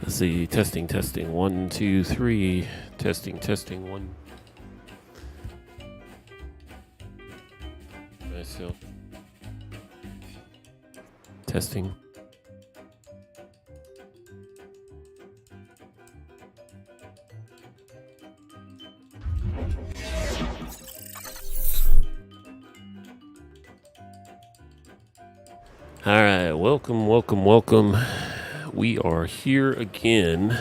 Let's see. Testing. 1, 2, 3. Testing. 1. Myself. Testing. All right. Welcome. We are here again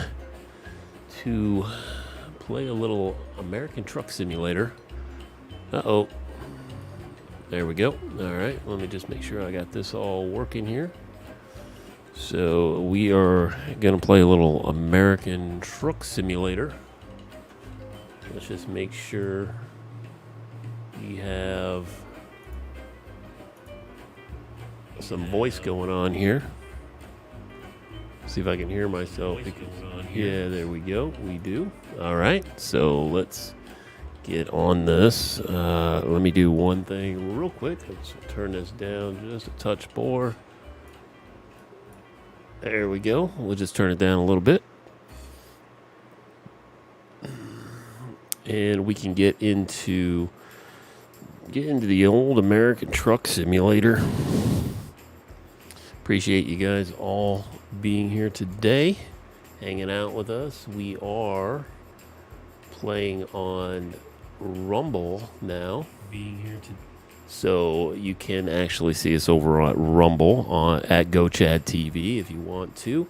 to play a little American Truck Simulator. Uh-oh. There we go. All right, let me just make sure I got this all working here. So we are going to play a little American Truck Simulator. Let's just make sure we have some voice going on here. See if I can hear myself. Yeah, there we go. We do. All right. So let's get on this. Let me do one thing real quick. Let's turn this down just a touch more. There we go. We'll just turn it down a little bit. And we can get into the old American Truck Simulator. Appreciate you guys all being here today. hanging out with us. We are playing on Rumble now. Being here to So you can actually see us over at Rumble at GoChad TV if you want to.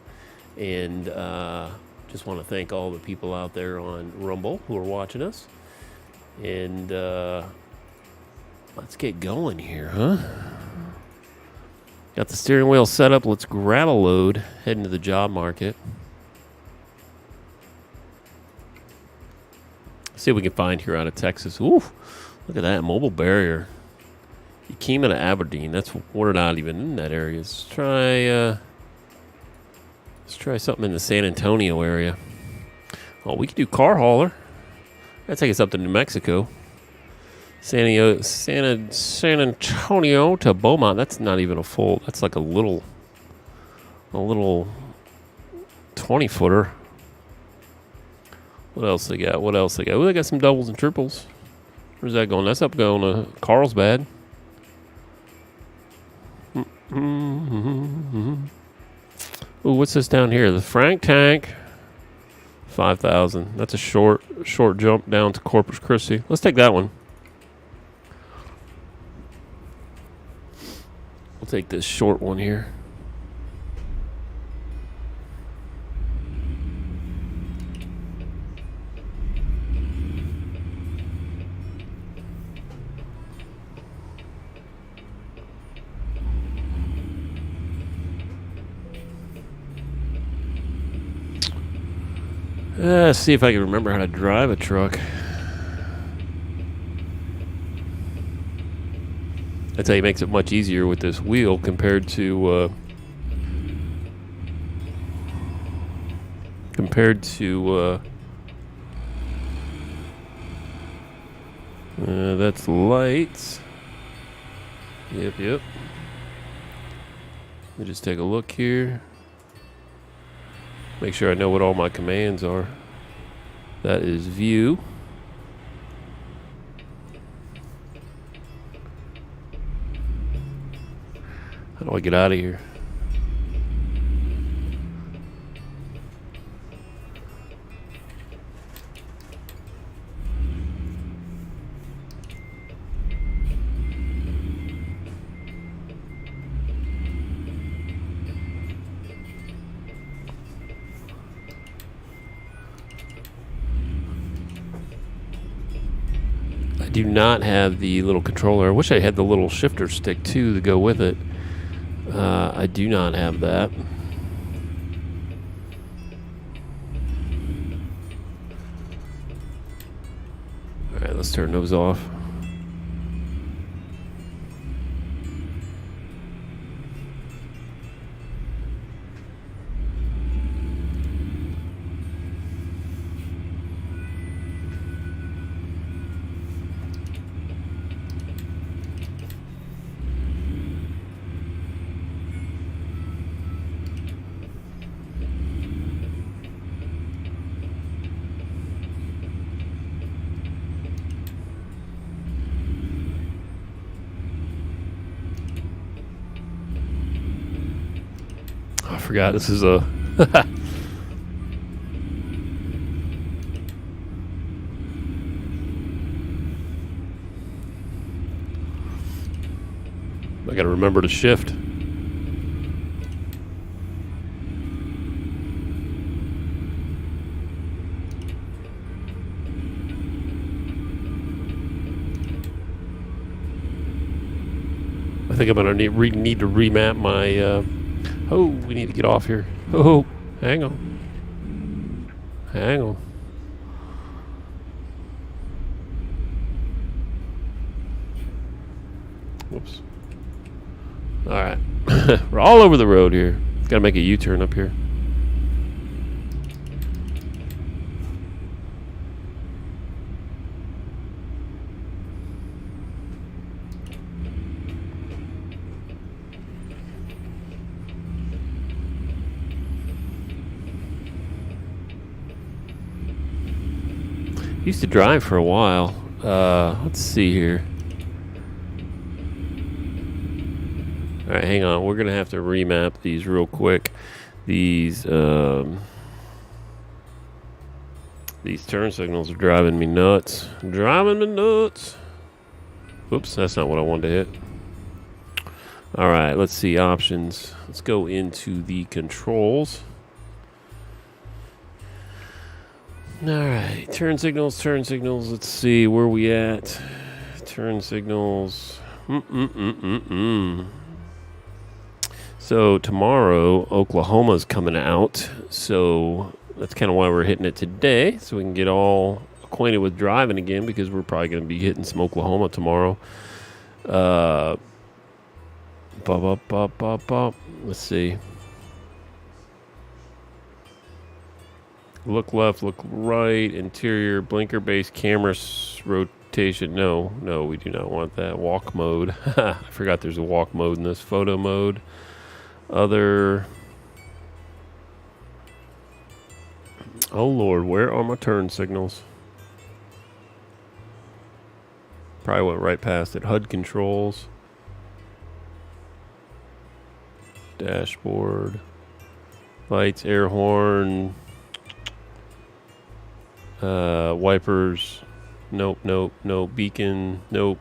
And just want to thank all the people out there on Rumble who are watching us. And let's get going here, huh? Got the steering wheel set up. Let's grab a load, head into the job market. See what we can find here out of Texas. Ooh, look at that mobile barrier. Yakima to Aberdeen. We're not even in that area. Let's try something in the San Antonio area. Oh, we could do car hauler. That'd take us up to New Mexico. San Antonio to Beaumont. That's not even a full. That's like a little 20-footer. What else they got? Oh, they got some doubles and triples. Where's that going? That's up going to Carlsbad. Ooh, what's this down here? The Frank Tank. 5,000. That's a short jump down to Corpus Christi. Let's take that one. We'll take this short one here. Let's see if I can remember how to drive a truck. I tell you, it makes it much easier with this wheel compared to that's lights. Yep. Let me just take a look here. Make sure I know what all my commands are. That is view. How do I get out of here? I do not have the little controller. I wish I had the little shifter stick too to go with it. I do not have that. All right, let's turn those off. I forgot this is a I gotta remember to shift. I think I'm gonna need to remap my oh, we need to get off here. Oh, hang on. Whoops. All right. We're all over the road here. Got to make a U-turn up here. Used to drive for a while. Let's see here. All right, hang on. We're going to have to remap these real quick. These, These turn signals are driving me nuts. Driving me nuts. Oops, that's not what I wanted to hit. All right, let's see options. Let's go into the controls. All right, turn signals, turn signals. Let's see where we at. Turn signals. So tomorrow, Oklahoma's coming out. So that's kind of why we're hitting it today, so we can get all acquainted with driving again, because we're probably going to be hitting some Oklahoma tomorrow. Let's see. Look left, look right, interior, blinker base, camera rotation. No, we do not want that. Walk mode. I forgot there's a walk mode in this. Photo mode. Other. Oh Lord, where are my turn signals? Probably went right past it. HUD controls. Dashboard. Lights, air horn. Wipers. Nope. Beacon. Nope.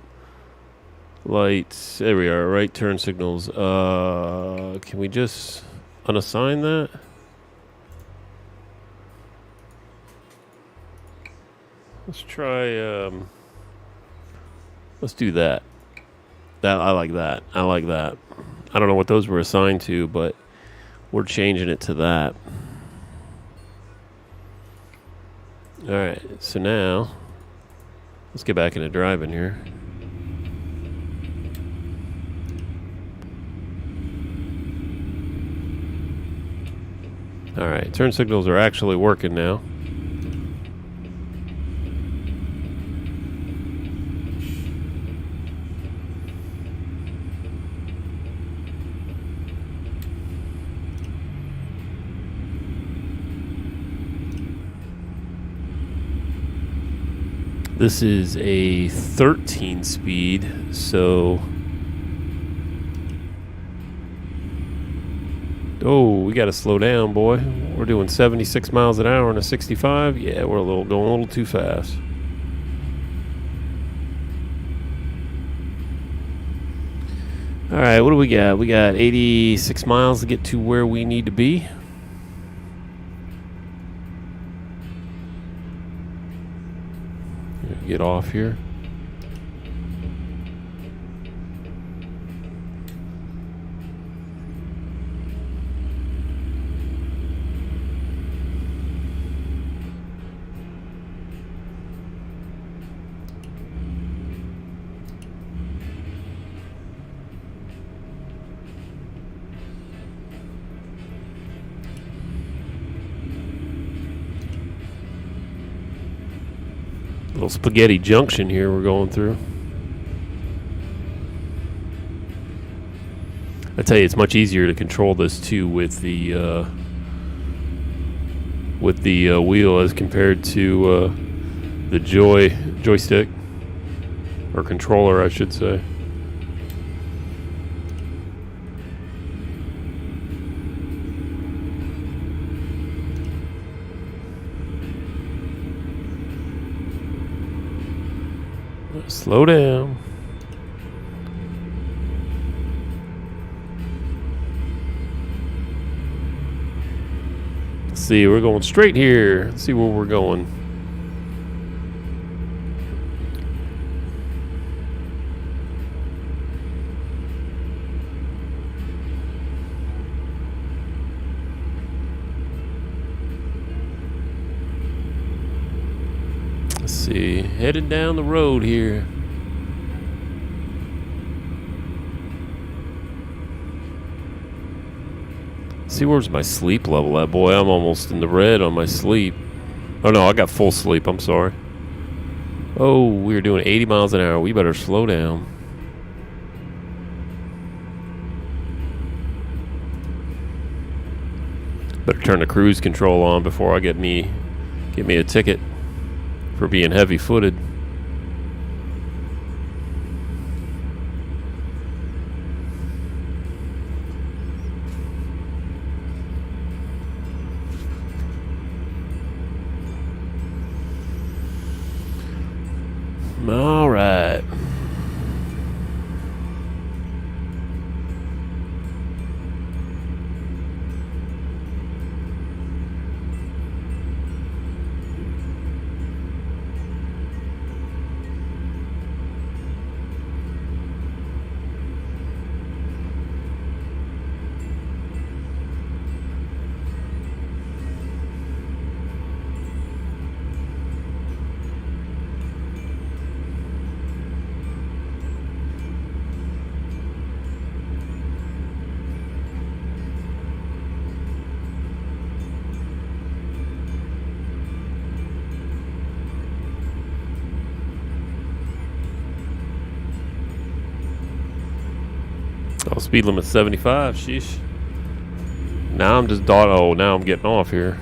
Lights. There we are. Right turn signals. Can we just unassign that? Let's try. Let's do that. I like that. I like that. I don't know what those were assigned to, but we're changing it to that. All right, so now let's get back into driving here. All right, turn signals are actually working now. This is a 13 speed, so... Oh, we got to slow down, boy. We're doing 76 miles an hour in a 65. Yeah, we're going a little too fast. All right, what do we got? We got 86 miles to get to where we need to be. Get off here. Little spaghetti junction here we're going through. I tell you, it's much easier to control this too with the wheel as compared to the joystick or controller, I should say. Slow down. Let's see, we're going straight here. Let's see where we're going. Let's see, headed down the road here. See, where's my sleep level at? Boy, I'm almost in the red on my sleep. Oh no, I got full sleep, I'm sorry. Oh, we're doing 80 miles an hour. We better slow down. Better turn the cruise control on before I get me a ticket for being heavy-footed. All right. Oh, speed limit 75. Sheesh. Now I'm just now I'm getting off here.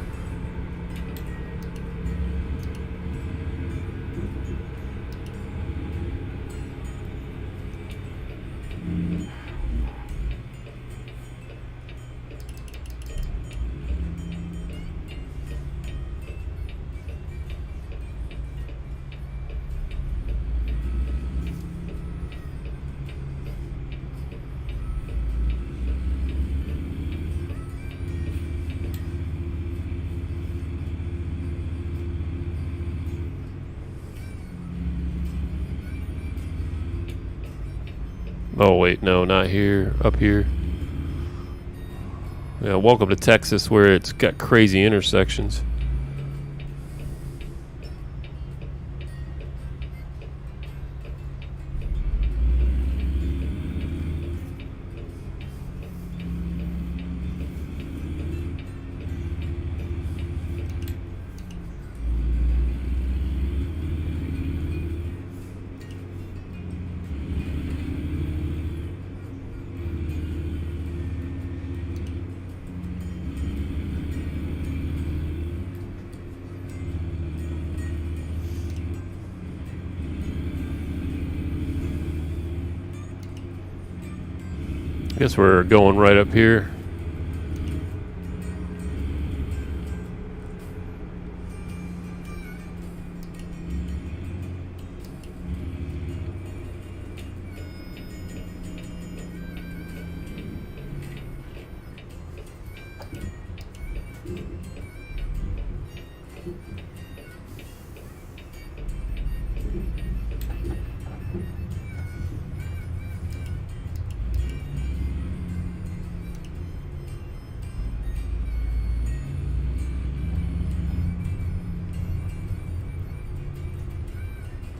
Oh wait, no, not here. Up here. Yeah, welcome to Texas, where it's got crazy intersections. Guess we're going right up here.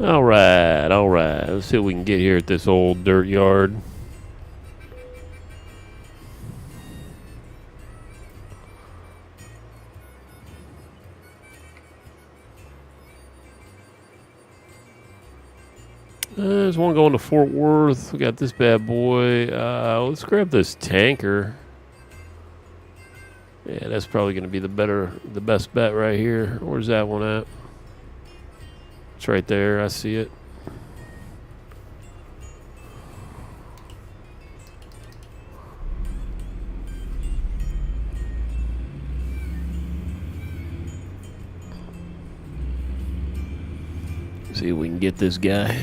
All right. Let's see what we can get here at this old dirt yard. There's one going to Fort Worth. We got this bad boy. Let's grab this tanker. Yeah, that's probably going to be the best bet right here. Where's that one at? It's right there. I see it. See if we can get this guy.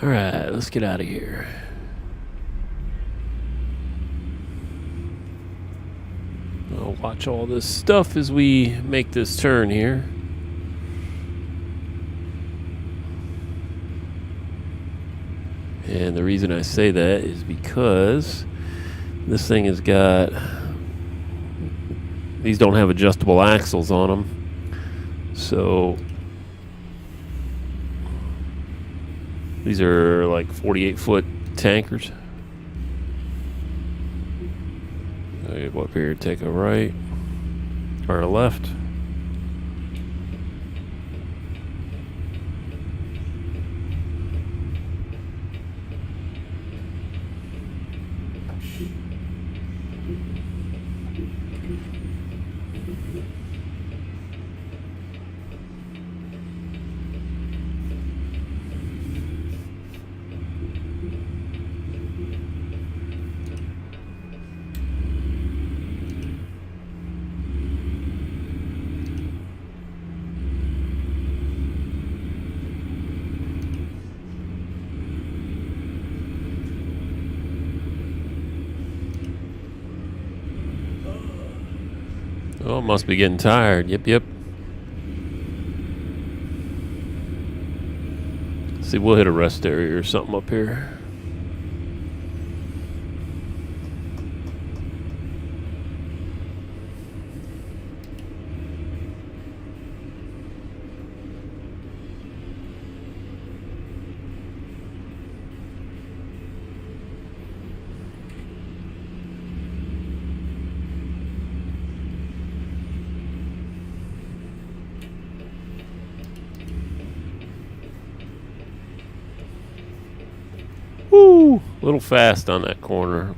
All right, let's get out of here. I'll watch all this stuff as we make this turn here. And the reason I say that is because this thing has got... These don't have adjustable axles on them. So these are like 48-foot tankers. Go up here, take a right or a left. Oh, must be getting tired. Yep. See, we'll hit a rest area or something up here. Woo! A little fast on that corner.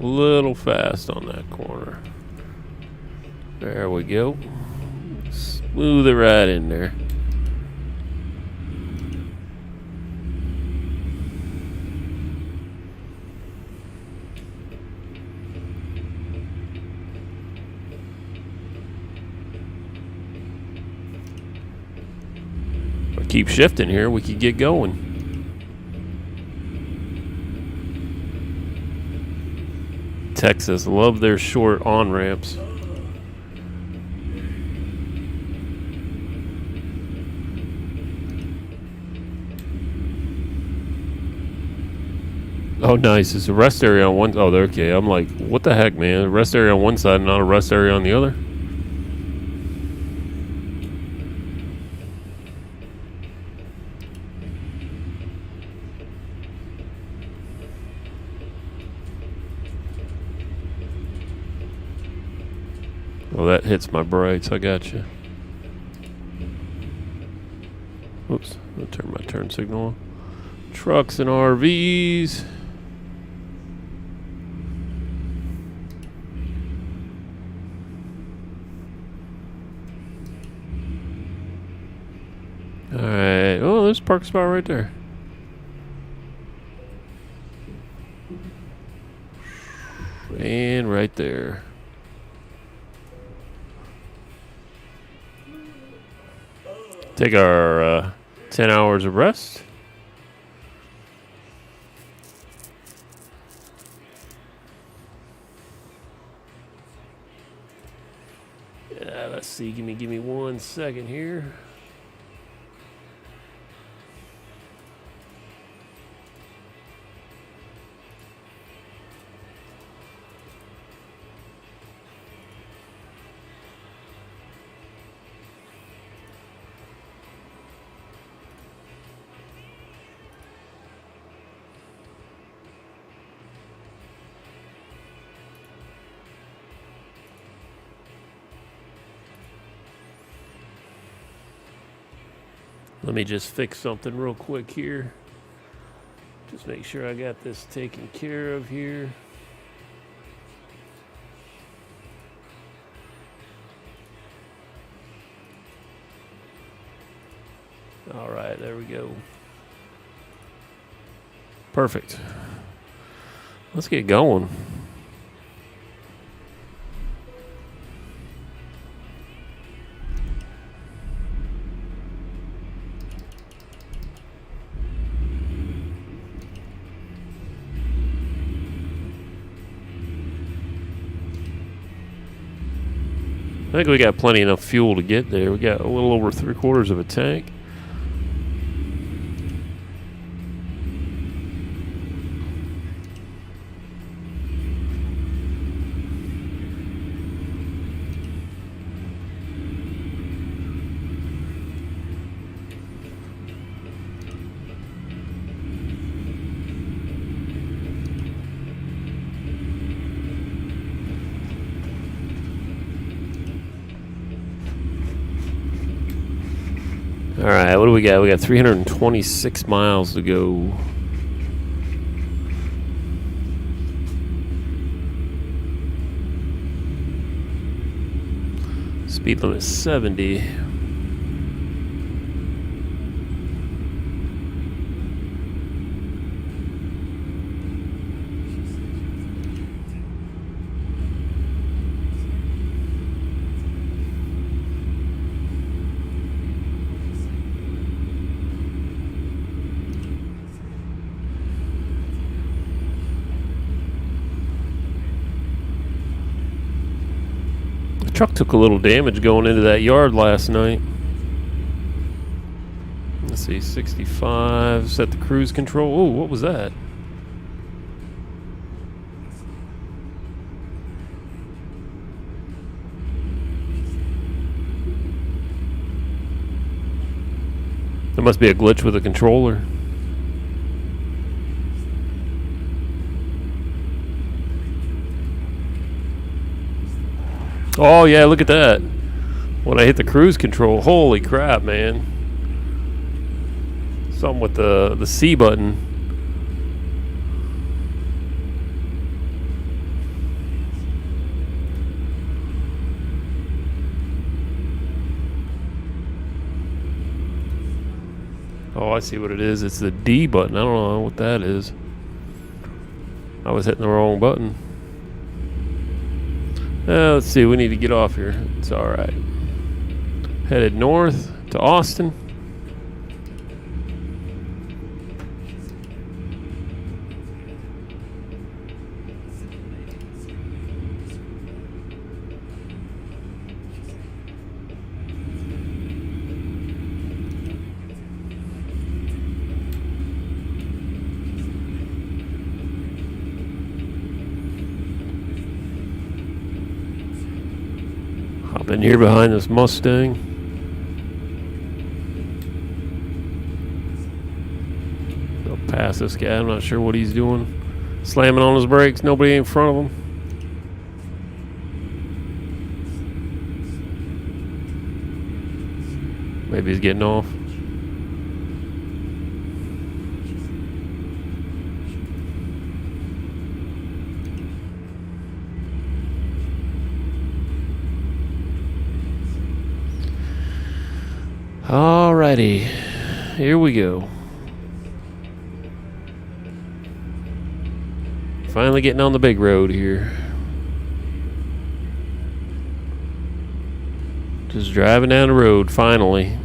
There we go. Smooth it right in there. If I keep shifting here, we could get going. Texas love their short on-ramps. Oh, nice. It's a rest area on one. Oh, they're okay. I'm like, what the heck, man? A rest area on one side and not a rest area on the other? Oh, that hits my brights. I got you. Oops. I'll turn my turn signal on. Trucks and RVs. Alright. Oh, there's a park spot right there. And right there. Take our 10 hours of rest. Yeah, let's see. Give me 1 second here. Let me just fix something real quick here. Just make sure I got this taken care of here. All right, there we go. Perfect. Let's get going. I think we got plenty enough fuel to get there. We got a little over 3/4 of a tank. All right, what do we got? We got 326 miles to go. Speed limit 70. Truck took a little damage going into that yard last night. Let's see, 65, set the cruise control. Oh, what was that? There must be a glitch with the controller. Oh yeah, look at that. When I hit the cruise control, holy crap, man. Something with the C button. Oh, I see what it is. It's the D button. I don't know what that is. I was hitting the wrong button. Let's see, we need to get off here. It's alright. Headed north to Austin. Hop in here behind this Mustang. Go past this guy. I'm not sure what he's doing. Slamming on his brakes. Nobody in front of him. Maybe he's getting off. Alrighty, here we go. Finally getting on the big road here. Just driving down the road, finally.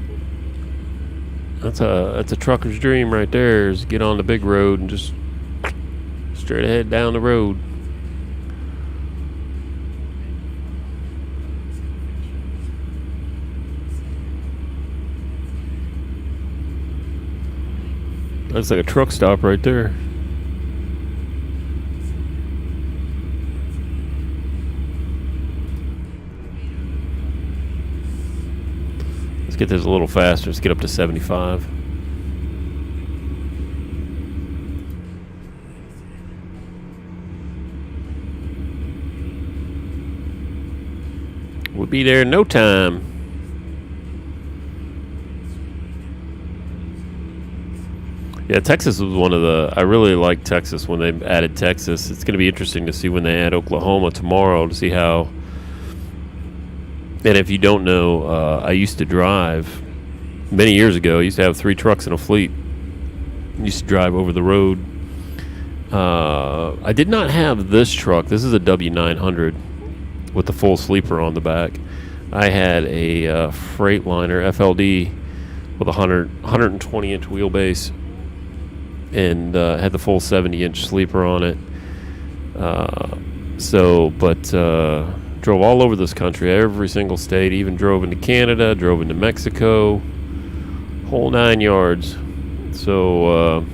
That's a trucker's dream right there, is get on the big road and just straight ahead down the road. That's like a truck stop right there. Let's get this a little faster. Let's get up to 75. We'll be there in no time. Yeah, Texas was one of the... I really like Texas when they added Texas. It's going to be interesting to see when they add Oklahoma tomorrow to see how... And if you don't know, I used to drive... Many years ago, I used to have 3 trucks in a fleet. I used to drive over the road. I did not have this truck. This is a W900 with the full sleeper on the back. I had a Freightliner FLD with a 120-inch wheelbase. And had the full 70-inch sleeper on it. Drove all over this country, every single state, even drove into Canada, drove into Mexico, whole 9 yards. So,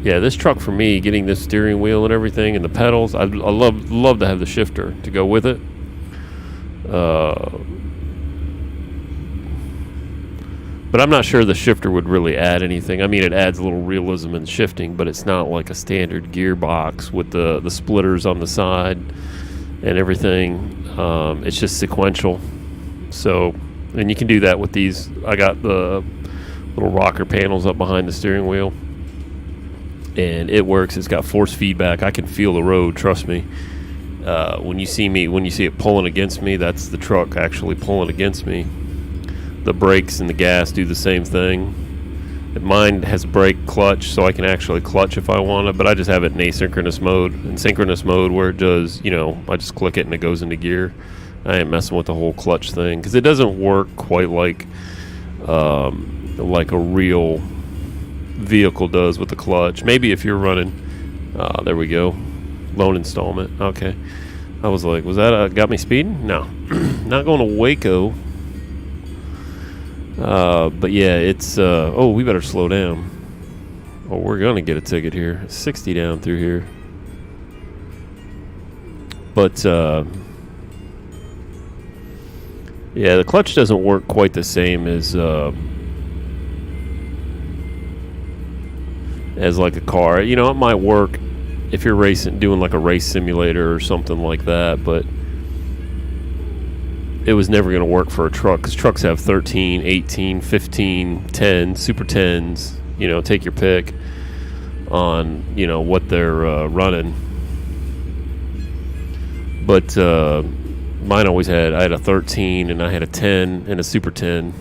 yeah, this truck for me, getting this steering wheel and everything and the pedals, I love to have the shifter to go with it. But I'm not sure the shifter would really add anything. I mean, it adds a little realism in shifting, but it's not like a standard gearbox with the splitters on the side and everything. It's just sequential. So, and you can do that with these. I got the little rocker panels up behind the steering wheel, and it works. It's got force feedback. I can feel the road, trust me. When you see it pulling against me, that's the truck actually pulling against me. The brakes and the gas do the same thing. Mine has brake clutch, so I can actually clutch if I want to, but I just have it in asynchronous mode. In synchronous mode, where it does, I just click it and it goes into gear. I ain't messing with the whole clutch thing, because it doesn't work quite like a real vehicle does with the clutch. Maybe if you're running, there we go, loan installment. Okay, I was like, was that got me speeding? No, not going to Waco. But yeah, it's we better slow down. Oh, we're gonna get a ticket here. 60 down through here. But yeah, the clutch doesn't work quite the same as like a car. It might work if you're doing like a race simulator or something like that, but it was never going to work for a truck, because trucks have 13, 18, 15, 10, Super 10s, take your pick on, what they're running. But mine always I had a 13, and I had a 10 and a Super 10.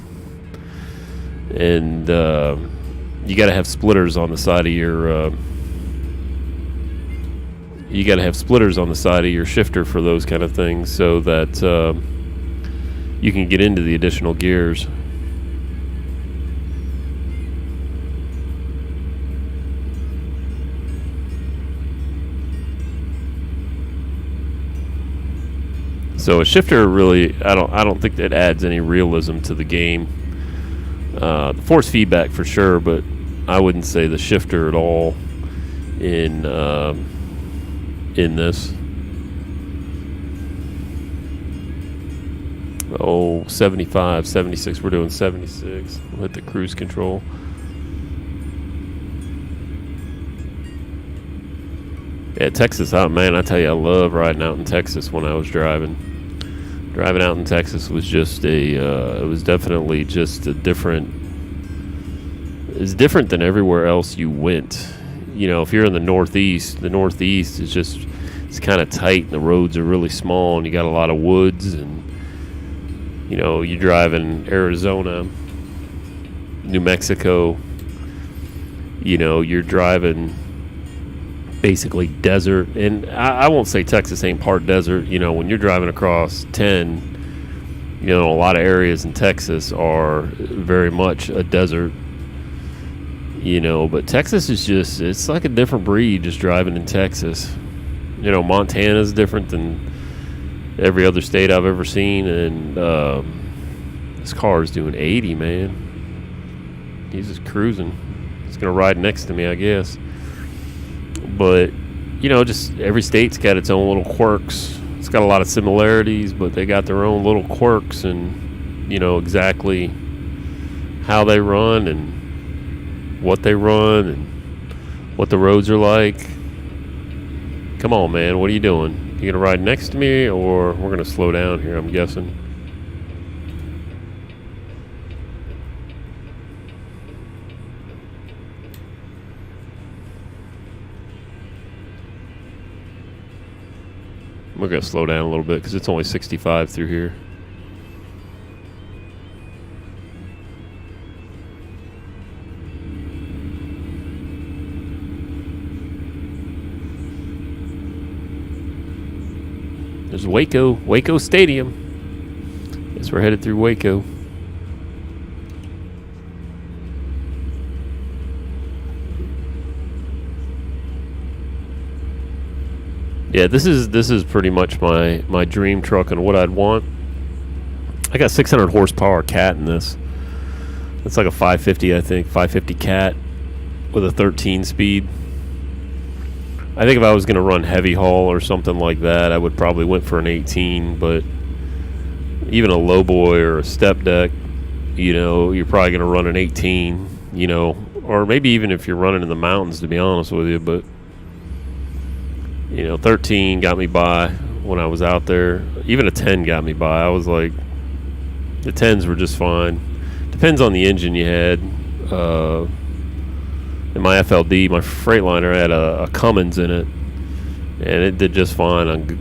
And you got to have splitters on the side of your shifter for those kind of things, so that you can get into the additional gears. So a shifter really, I don't think that adds any realism to the game. The force feedback for sure, but I wouldn't say the shifter at all in this. 75, 76. We're doing 76. We'll hit the cruise control. Yeah, Texas, man, I tell you, I love riding out in Texas when I was driving. Driving out in Texas was just it was definitely just it's different than everywhere else you went. If you're in the Northeast is just, it's kind of tight, and the roads are really small, and you got a lot of woods, and you drive in Arizona, New Mexico, you're driving basically desert. And I won't say Texas ain't part desert. When you're driving across 10, a lot of areas in Texas are very much a desert, but Texas is just, it's like a different breed just driving in Texas. Montana's different than every other state I've ever seen, and this car is doing 80, man. He's just cruising. He's gonna ride next to me, I guess. But just every state's got its own little quirks. It's got a lot of similarities, but they got their own little quirks, and exactly how they run and what they run and what the roads are like. Come on, man, what are you doing? You gonna ride next to me, or we're gonna slow down here, I'm guessing? We're gonna slow down a little bit because it's only 65 through here. There's Waco Stadium. Guess we're headed through Waco. Yeah, this is pretty much my dream truck and what I'd want. I got 600 horsepower Cat in this. It's like a 550, I think, 550 Cat with a 13 speed. I think if I was going to run heavy haul or something like that, I would probably went for an 18, but even a lowboy or a step deck, you're probably going to run an 18, or maybe even if you're running in the mountains, to be honest with you. But 13 got me by when I was out there. Even a 10 got me by. I was like, The 10s were just fine. Depends on the engine you had. In my FLD, my Freightliner had a Cummins in it, and it did just fine on,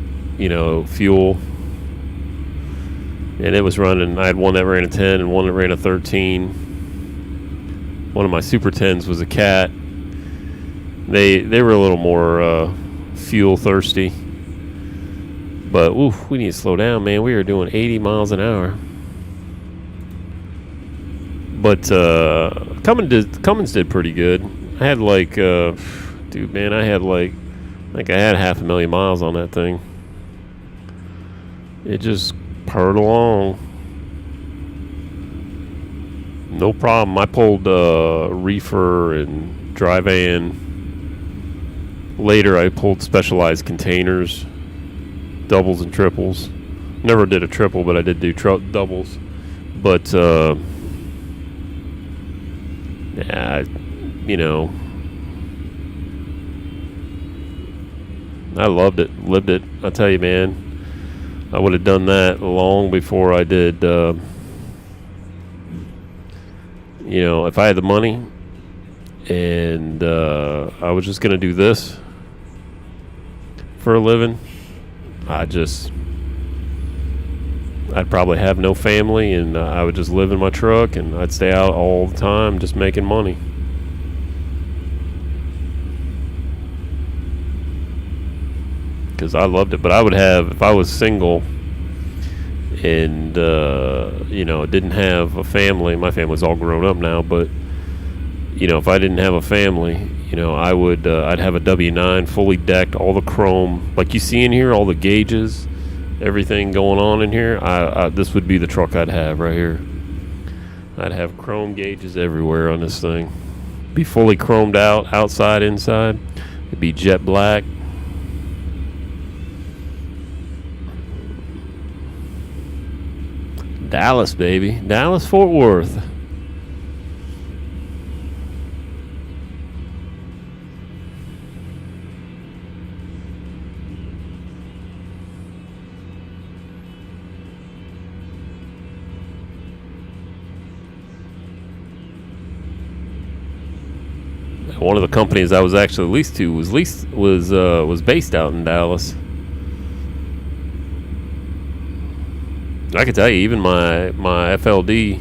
fuel. And it was running. I had one that ran a 10 and one that ran a 13. One of my Super 10s was a Cat. They were a little more fuel thirsty. But we need to slow down, man. We are doing 80 miles an hour. But Cummins did pretty good. I had I had half a million miles on that thing. It just purred along. No problem. I pulled reefer and dry van. Later, I pulled specialized containers, doubles and triples. Never did a triple, but I did do doubles. But I loved it, lived it. I tell you, man, I would have done that long before I did. If I had the money and I was just gonna do this for a living, I'd probably have no family, and I would just live in my truck, and I'd stay out all the time just making money. Because I loved it. But I would have, if I was single and, didn't have a family, my family's all grown up now, but, if I didn't have a family, I would, I'd have a W9 fully decked, all the chrome, like you see in here, all the gauges, everything going on in here. This would be the truck I'd have right here. I'd have chrome gauges everywhere on this thing. Be fully chromed out, outside, inside. It'd be jet black. Dallas, baby. Dallas, Fort Worth. One of the companies I was actually leased to was based out in Dallas. I can tell you, even my FLD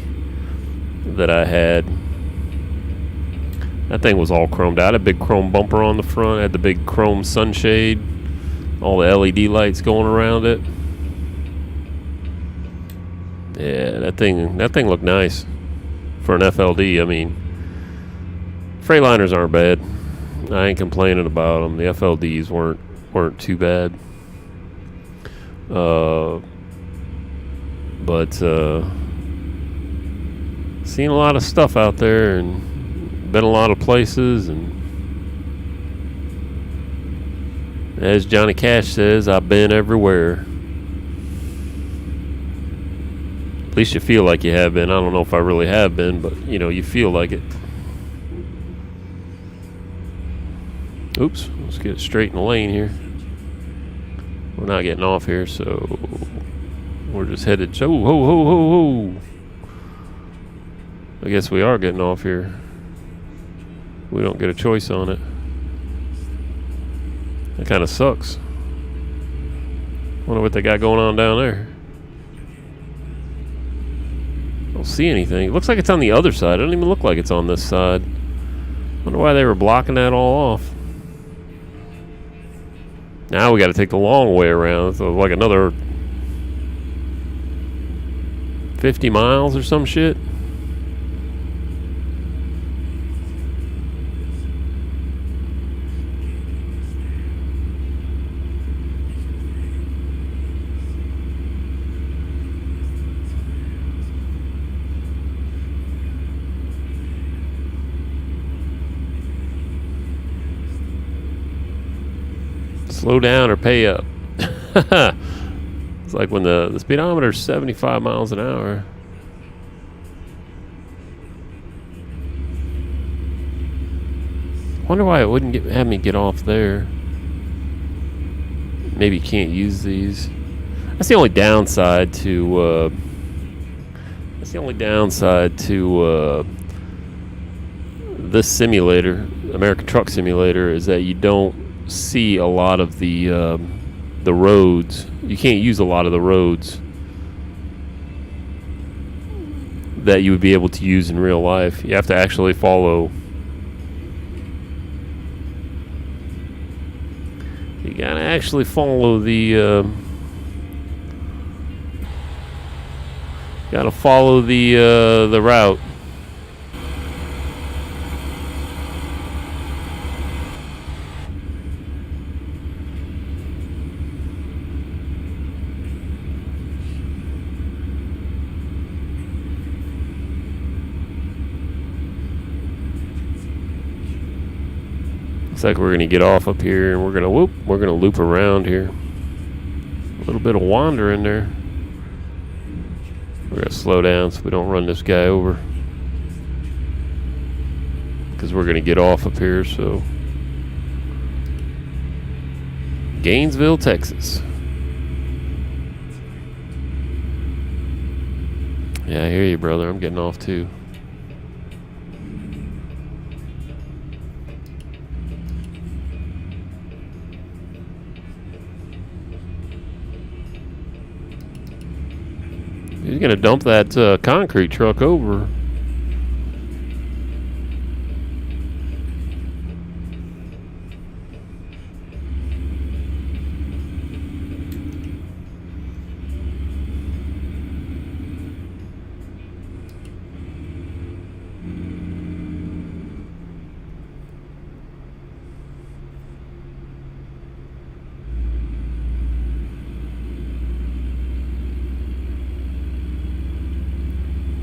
that I had, that thing was all chromed out. A big chrome bumper on the front, had the big chrome sunshade, all the LED lights going around it. Yeah, that thing looked nice for an FLD. I mean, Freightliners aren't bad. I ain't complaining about them. The FLDs weren't too bad. But seen a lot of stuff out there and been a lot of places, and as Johnny Cash says, I've been everywhere. At least you feel like you have been. I don't know if I really have been, but you feel like it. Oops, let's get straight in the lane here. We're not getting off here, so we're just headed. So, ho. I guess we are getting off here. We don't get a choice on it. That kind of sucks. Wonder what they got going on down there. I don't see anything. It looks like it's on the other side. It doesn't even look like it's on this side. Wonder why they were blocking that all off. Now we got to take the long way around. So like another 50 miles or some shit. Slow down or pay up. It's like when the speedometer is 75 miles an hour. Wonder why it wouldn't have me get off there. Maybe you can't use these. That's the only downside to That's the only downside to this simulator, American Truck Simulator, is that you don't see a lot of the roads. You can't use a lot of the roads that you would be able to use in real life. You have to actually follow. You gotta actually follow the. Gotta follow the route. Looks like we're gonna get off up here and we're gonna loop around here. A little bit of wandering there. We're gonna slow down so we don't run this guy over, because we're gonna get off up here. So Gainesville, Texas. Yeah, I hear you, brother. I'm getting off too. He's gonna dump that concrete truck over.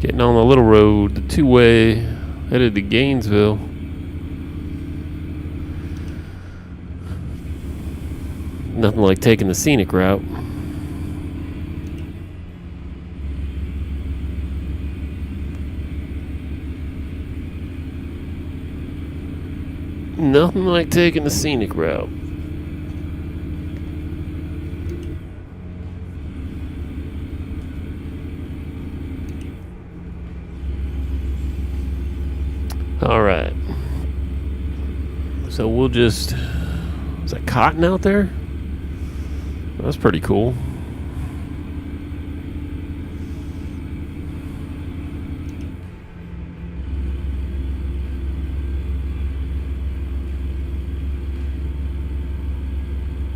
Getting on the little road, the two-way, headed to Gainesville. Nothing like taking the scenic route. Nothing like taking the scenic route. Alright. So we'll just... Is that cotton out there? That's pretty cool.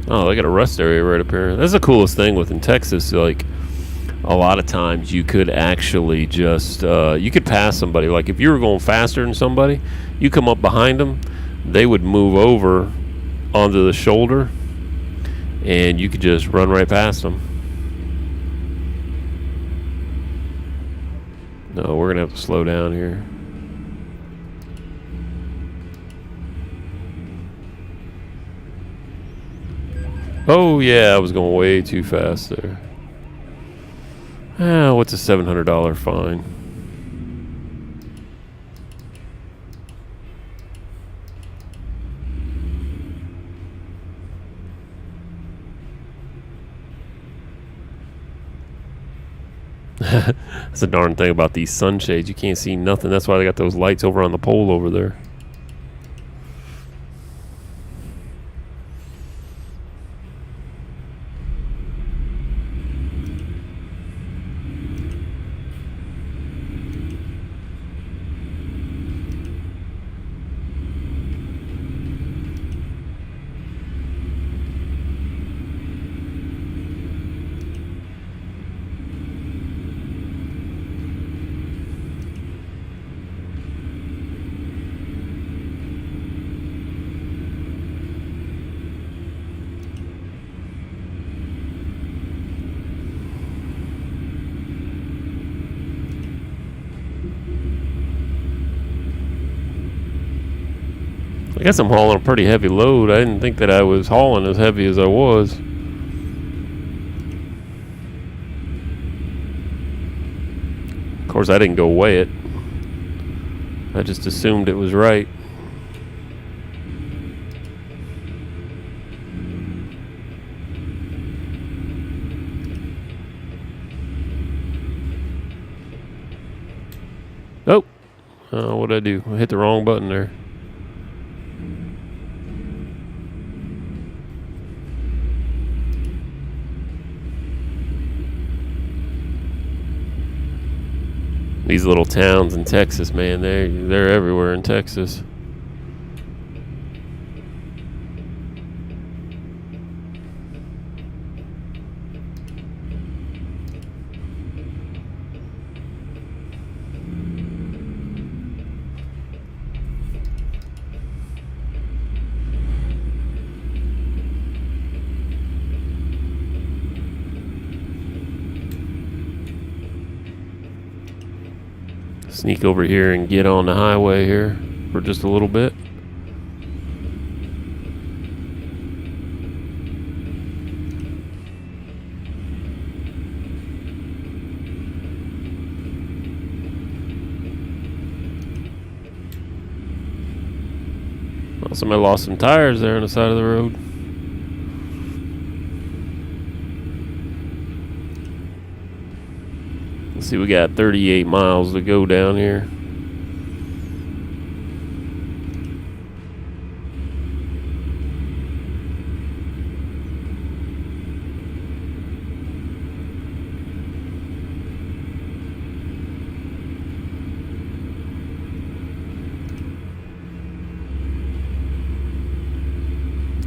Oh, they got a rest area right up here. That's the coolest thing within Texas. Like, a lot of times you could actually just you could pass somebody. Like if you were going faster than somebody, you come up behind them, they would move over onto the shoulder and you could just run right past them. No, we're gonna have to slow down here. Oh yeah, I was going way too fast there. What's a $700 fine? That's the darn thing about these sunshades. You can't see nothing. That's why they got those lights over on the pole over there. I guess I'm hauling a pretty heavy load. I didn't think that I was hauling as heavy as I was. Of course, I didn't go weigh it. I just assumed it was right. Oh, what'd I do? I hit the wrong button there. These little towns in Texas, man, they're everywhere in Texas. Sneak over here and get on the highway here for just a little bit. Oh, somebody lost some tires there on the side of the road. Let's see, we got 38 miles to go down here.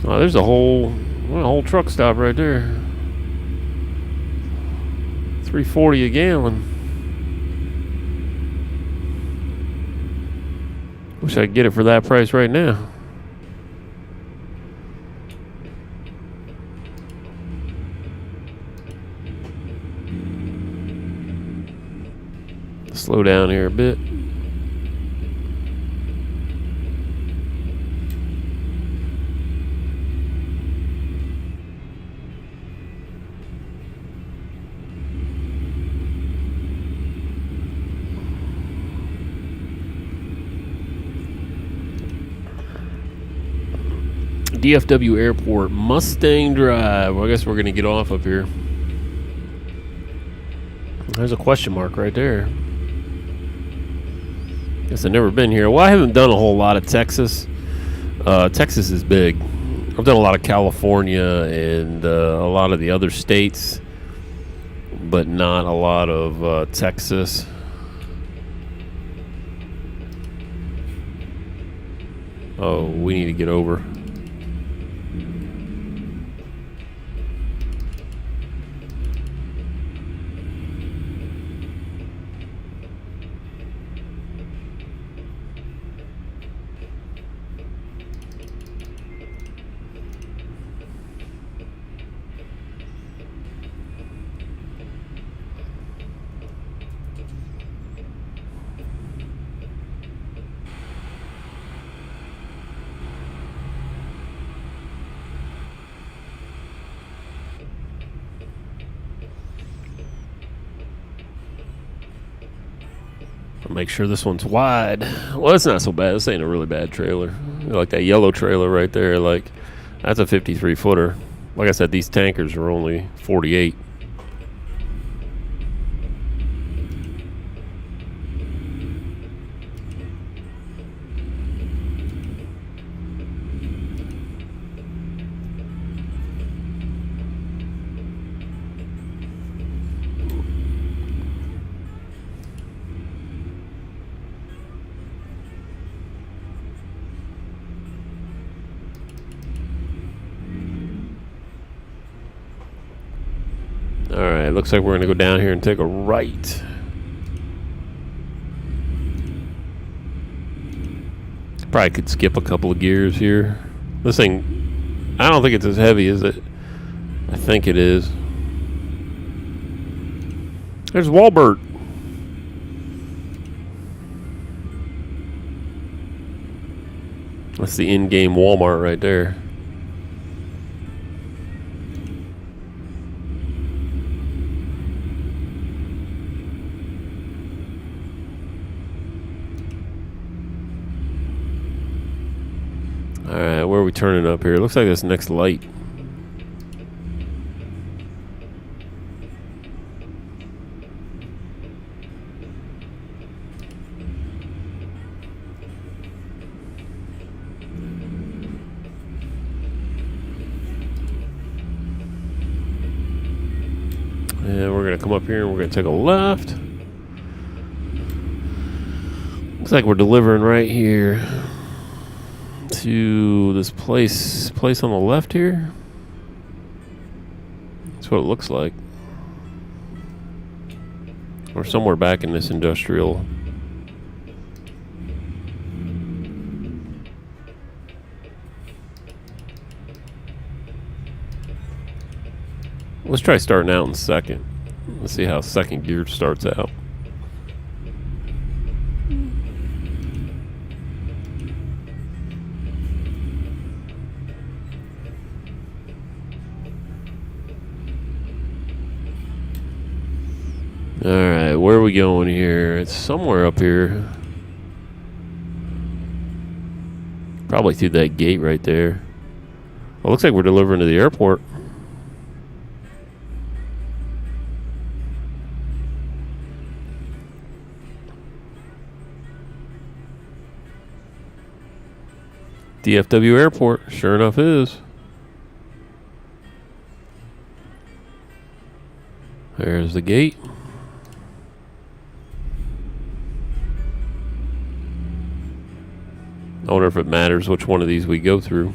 Oh, there's a whole truck stop right there. $3.40 a gallon. Wish I could get it for that price right now. Slow down here a bit. DFW Airport, Mustang Drive. Well, I guess we're going to get off up here. There's a question mark right there. Guess I've never been here. Well, I haven't done a whole lot of Texas. Texas is big. I've done a lot of California and a lot of the other states, but not a lot of Texas. Oh, we need to get over. Make sure this one's wide. Well, it's not so bad. This ain't a really bad trailer. Like that yellow trailer right there, like that's a 53 footer. Like I said, these tankers are only 48. Alright, looks like we're going to go down here and take a right. Probably could skip a couple of gears here. This thing, I don't think it's as heavy as it I think it is. There's Walbert. That's the in-game Walmart right there. Alright, where are we turning up here? Looks like this next light. to come up here and we're going to take a left. Looks like we're delivering right here to this place on the left here. That's what it looks like. Or somewhere back in this industrial. Let's try starting out in second. Let's see how second gear starts out. Alright, where are we going here? It's somewhere up here. Probably through that gate right there. Well, looks like we're delivering to the airport. DFW Airport, sure enough is. There's the gate. I wonder if it matters which one of these we go through.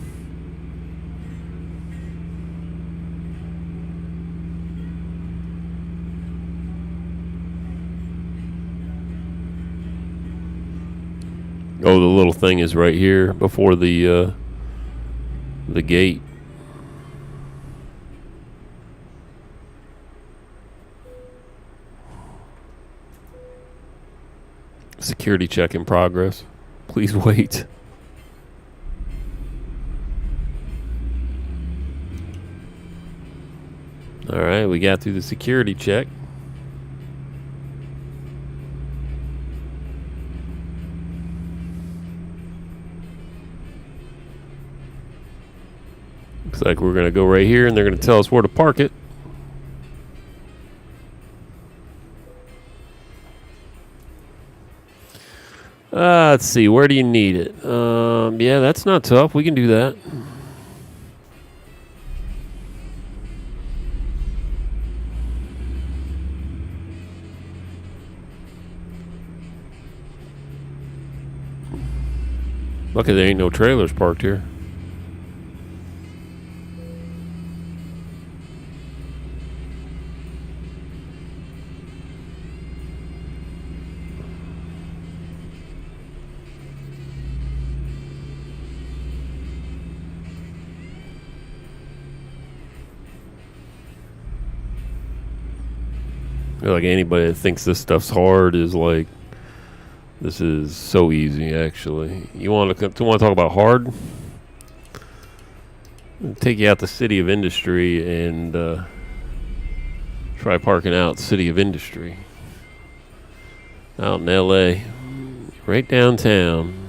Oh, the little thing is right here before the gate. Security check in progress. Please wait. All right, we got through the security check. Looks like we're going to go right here, and they're going to tell us where to park it. Let's see. Where do you need it? Yeah, that's not tough. We can do that. Lucky there ain't no trailers parked here. I feel like anybody that thinks this stuff's hard is like, this is so easy, actually. You want to talk about hard? I'll take you out the City of Industry and try parking out City of Industry. Out in LA. Right downtown.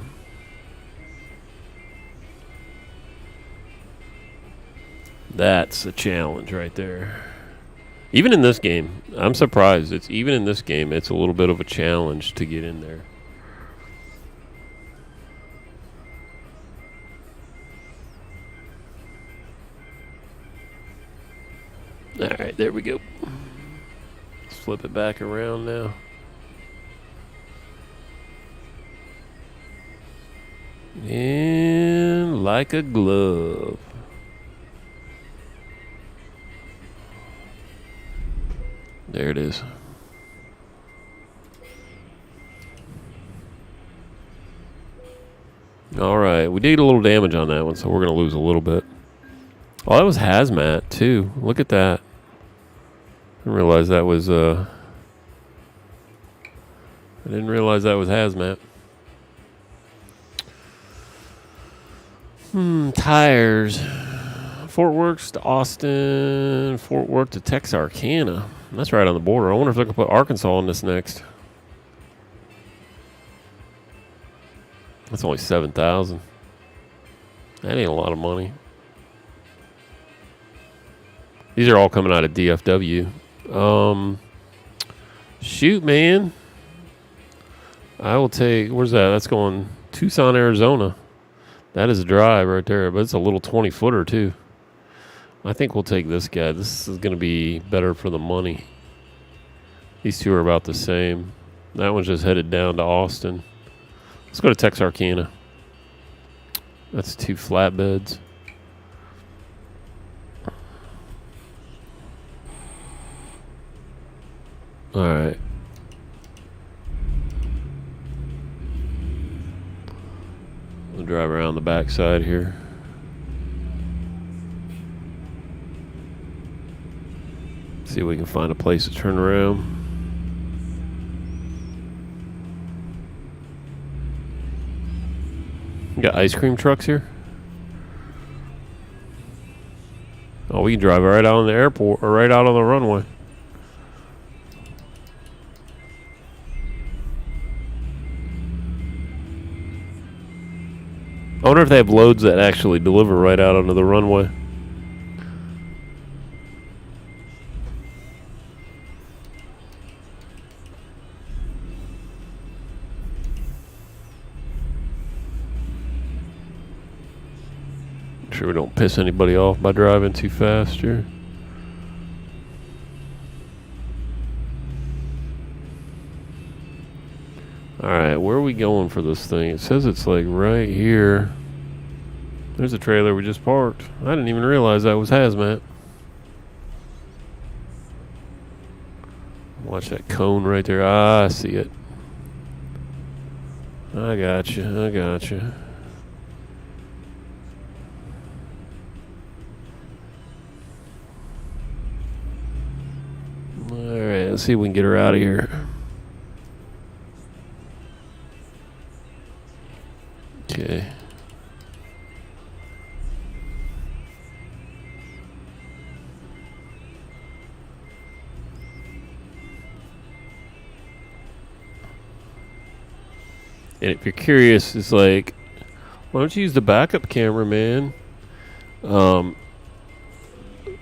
That's a challenge right there. Even in this game, I'm surprised. Even in this game, it's a little bit of a challenge to get in there. All right, there we go. Let's flip it back around now. And like a glove. There it is. All right, we did a little damage on that one, so we're going to lose a little bit. Oh, that was hazmat, too. Look at that. I didn't realize that was hazmat. Tires. Fort Worth to Austin, Fort Worth to Texarkana. That's right on the border. I wonder if they can put Arkansas on this next. That's only $7,000. That ain't a lot of money. These are all coming out of DFW. Shoot, man. I will take, where's that? That's going Tucson, Arizona. That is a drive right there, but it's a little 20-footer too. I think we'll take this guy. This is going to be better for the money. These two are about the same. That one's just headed down to Austin. Let's go to Texarkana. That's 2 flatbeds. All right. We'll drive around the backside here. See if we can find a place to turn around. You got ice cream trucks here? Oh, we can drive right out on the airport or right out on the runway. I wonder if they have loads that actually deliver right out onto the runway. Sure we don't piss anybody off by driving too fast here. Alright, where are we going for this thing? It says it's like right here. There's a trailer we just parked. I didn't even realize that was hazmat. Watch that cone right there. Ah, I see it. I got you. I got you. Alright, let's see if we can get her out of here. Okay. And if you're curious, it's like, why don't you use the backup camera, man?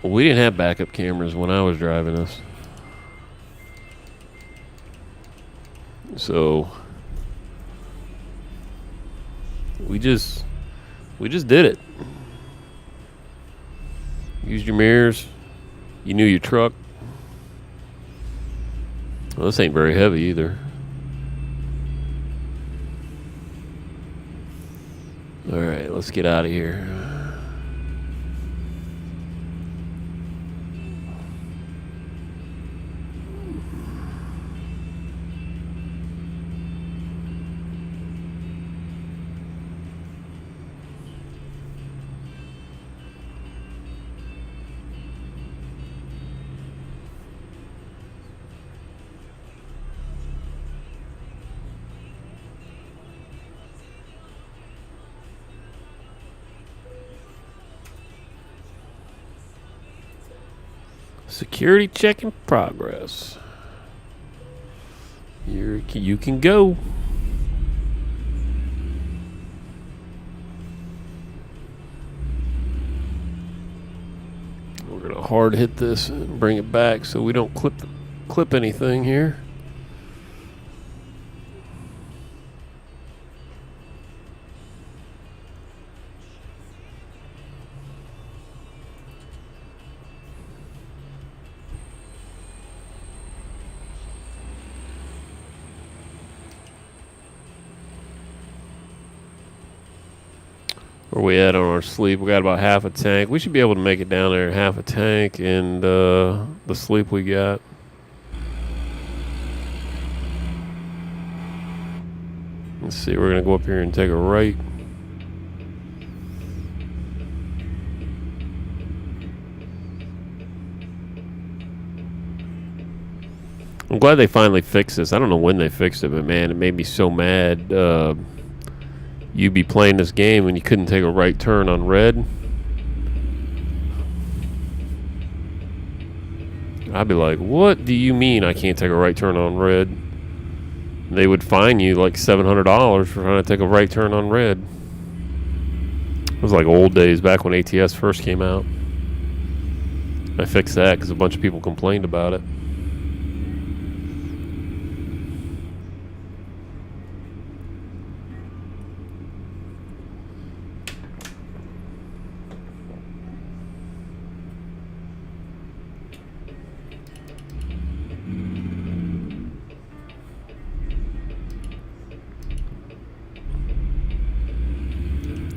We didn't have backup cameras when I was driving this. So we just did it. Used your mirrors. You knew your truck. Well, this ain't very heavy either. All right, let's get out of here. Security check in progress. You can go. We're gonna hard hit this and bring it back so we don't clip anything here. Where we at on our sleep? We got about half a tank. We should be able to make it down there, half a tank, and the sleep we got. Let's see, we're gonna go up here and take a right. I'm glad they finally fixed this. I don't know when they fixed it, but man, it made me so mad. You'd be playing this game and you couldn't take a right turn on red. I'd be like, what do you mean I can't take a right turn on red? They would fine you like $700 for trying to take a right turn on red. It was like old days back when ATS first came out. I fixed that because a bunch of people complained about it.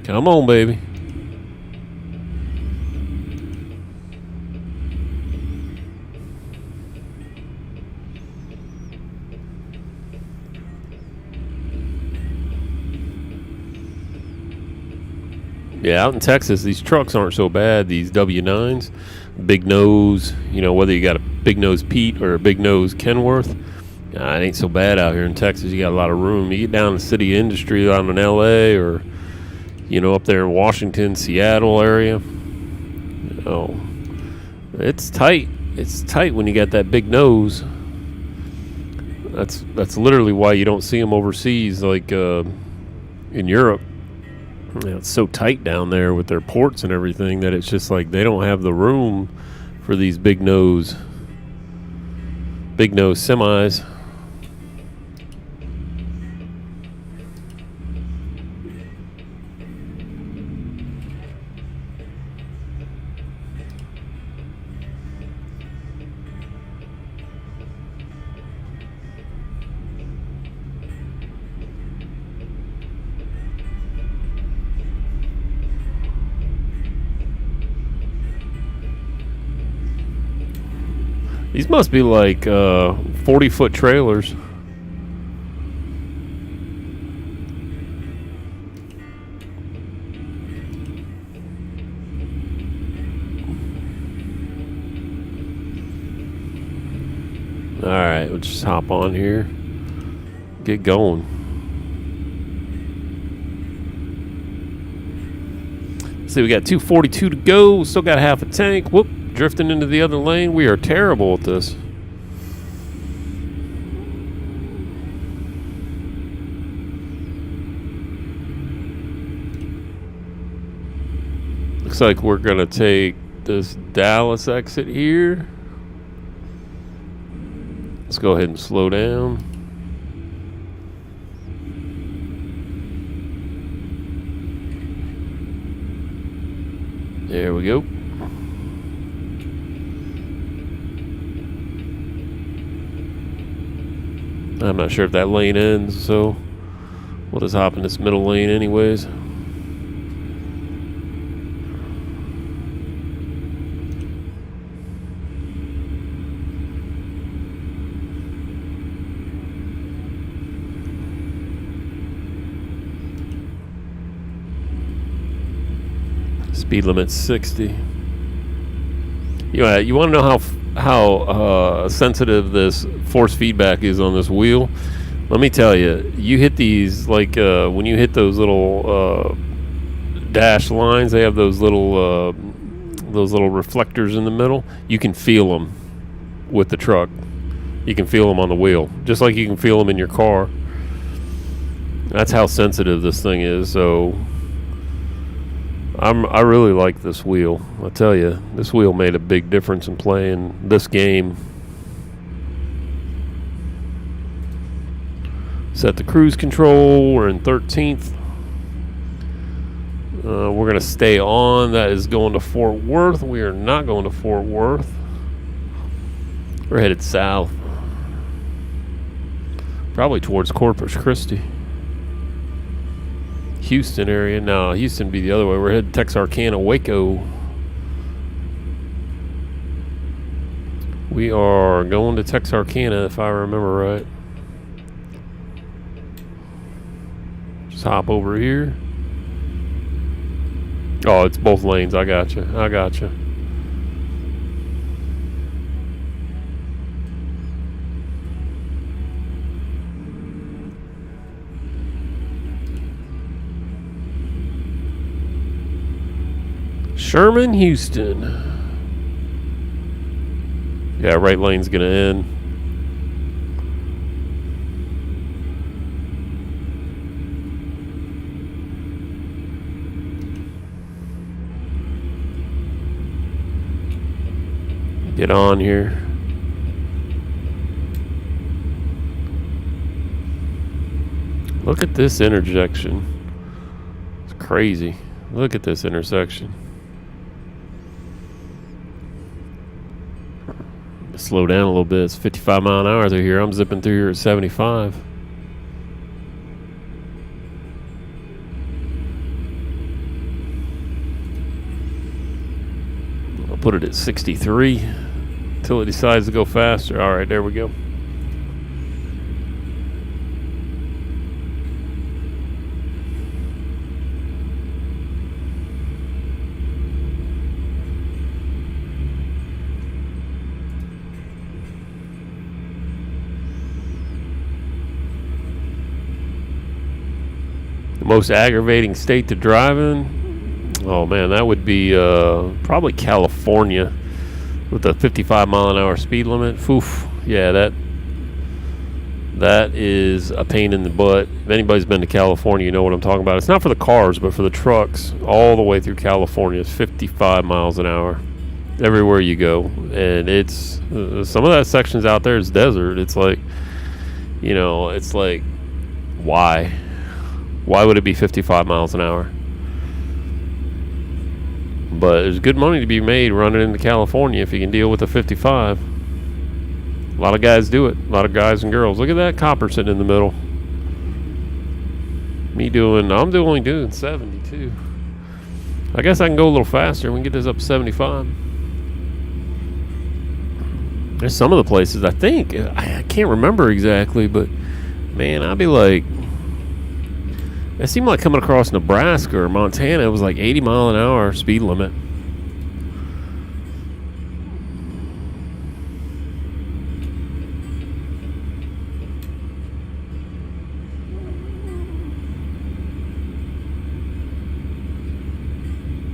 Come on, baby. Yeah, out in Texas, these trucks aren't so bad. These W9s, big nose, you know, whether you got a big nose Pete or a big nose Kenworth, it ain't so bad out here in Texas. You got a lot of room. You get down to city industry out in LA or, you know, up there in Washington, Seattle area, you know, it's tight. It's tight when you got that big nose. That's literally why you don't see them overseas, like in Europe. You know, it's so tight down there with their ports and everything that it's just like they don't have the room for these big nose semis. These must be like 40-foot trailers. All right, we'll just hop on here. Get going. See, we got 242 to go. Still got half a tank. Whoop. Drifting into the other lane. We are terrible at this. Looks like we're going to take this Dallas exit here. Let's go ahead and slow down. There we go. I'm not sure if that lane ends, so we'll just hop in this middle lane anyways. Speed limit's 60. You want to know how sensitive this force feedback is on this wheel? Let me tell you, you hit these like when you hit those little dash lines, they have those little reflectors in the middle. You can feel them with the truck. You can feel them on the wheel, just like you can feel them in your car. That's how sensitive this thing is. So I really like this wheel. I tell you, this wheel made a big difference in playing this game. Set the cruise control. We're in 13th. We're going to stay on. That is going to Fort Worth. We are not going to Fort Worth. We're headed south. Probably towards Corpus Christi. Houston area. No, Houston would be the other way. We're headed Texarkana, Waco. We are going to Texarkana, if I remember right. Just hop over here. Oh, it's both lanes. I got you. I got you. Sherman, Houston. Yeah, right lane's gonna end. Get on here. Look at this intersection. It's crazy. Look at this intersection. Slow down a little bit. It's 55 mile an hour through here. I'm zipping through here at 75. put it at 63 until it decides to go faster. All right, there we go. The most aggravating state to drive in? Oh man, that would be probably California with a 55-mile-an-hour speed limit. Oof, yeah, that is a pain in the butt. If anybody's been to California, you know what I'm talking about. It's not for the cars, but for the trucks. All the way through California, it's 55 miles an hour everywhere you go, and it's some of that sections out there is desert. It's like, you know, it's like, why would it be 55 miles an hour? But there's good money to be made running into California if you can deal with a 55. A lot of guys do it. A lot of guys and girls. Look at that copper sitting in the middle. I'm only doing 72. I guess I can go a little faster. We can get this up to 75. There's some of the places, I think, I can't remember exactly, but man, I'd be like, it seemed like coming across Nebraska or Montana, it was like 80 mile an hour speed limit.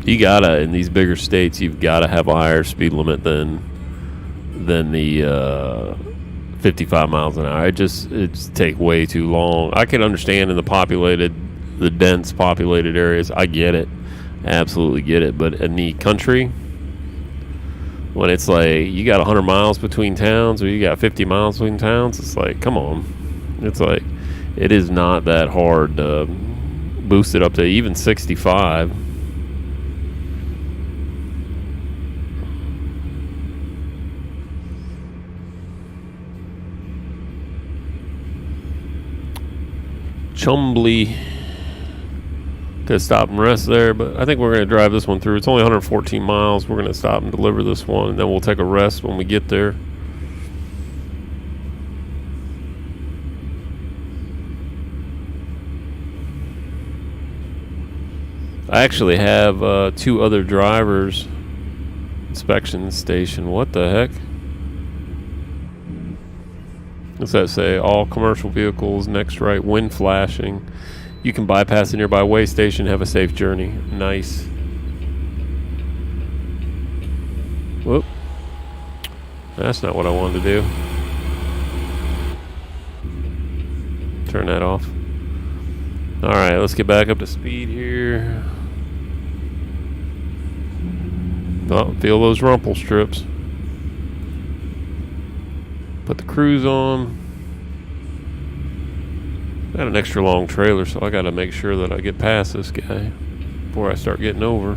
You gotta, in these bigger states, you've gotta have a higher speed limit than the 55 miles an hour. It's take way too long. I can understand in the dense populated areas. I get it, absolutely get it. But in the country, when it's like you got 100 miles between towns or you got 50 miles between towns, it's like, come on. It's like, it is not that hard to boost it up to even 65. Chumley. Could stop and rest there, but I think we're going to drive this one through. It's only 114 miles. We're going to stop and deliver this one, and then we'll take a rest when we get there. I actually have 2 other drivers. Inspection station. What the heck? What's that say? All commercial vehicles, next right, wind flashing. You can bypass a nearby way station, have a safe journey. Nice. Whoop. That's not what I wanted to do. Turn that off. Alright, let's get back up to speed here. Oh, feel those rumple strips. Put the cruise on. I got an extra long trailer, so I got to make sure that I get past this guy before I start getting over.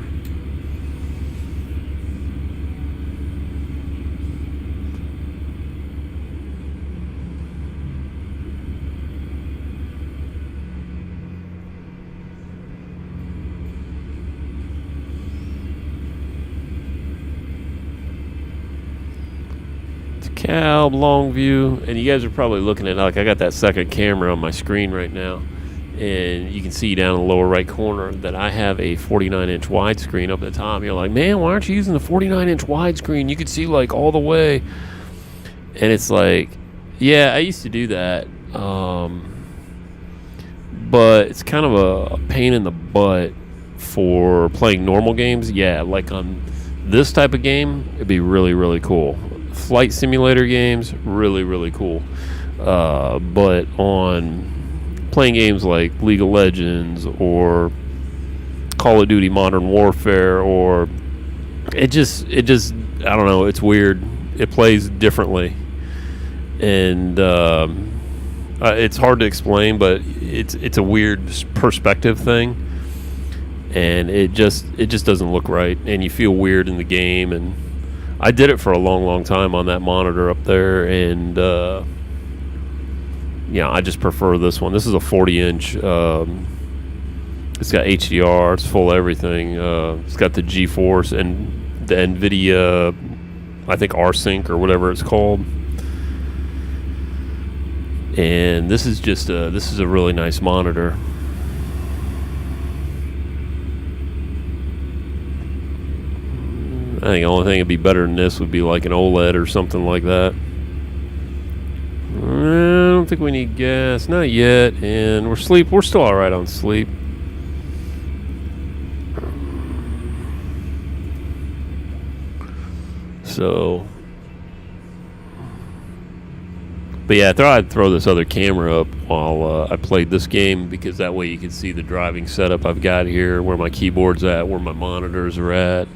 DeKalb, Longview, and you guys are probably looking at, like, I got that second camera on my screen right now, and you can see down in the lower right corner that I have a 49-inch widescreen up at the top. You're like, man, why aren't you using the 49-inch widescreen? You could see, like, all the way. And it's like, yeah, I used to do that, but it's kind of a pain in the butt for playing normal games. Yeah, like on this type of game, it'd be really, really cool. Flight simulator games, really, really cool. But on playing games like League of Legends or Call of Duty Modern Warfare, or it just I don't know, it's weird. It plays differently, and it's hard to explain, but it's a weird perspective thing, and it just doesn't look right, and you feel weird in the game. And I did it for a long, long time on that monitor up there, and yeah, I just prefer this one. This is a 40-inch. It's got HDR. It's full everything. It's got the GeForce, and the NVIDIA, I think R-Sync or whatever it's called. And this is just this is a really nice monitor. I think the only thing that'd be better than this would be like an OLED or something like that. I don't think we need gas, not yet. And we're still all right on sleep. So, but yeah, I thought I'd throw this other camera up while I played this game, because that way you can see the driving setup I've got here, where my keyboard's at, where my monitors are at,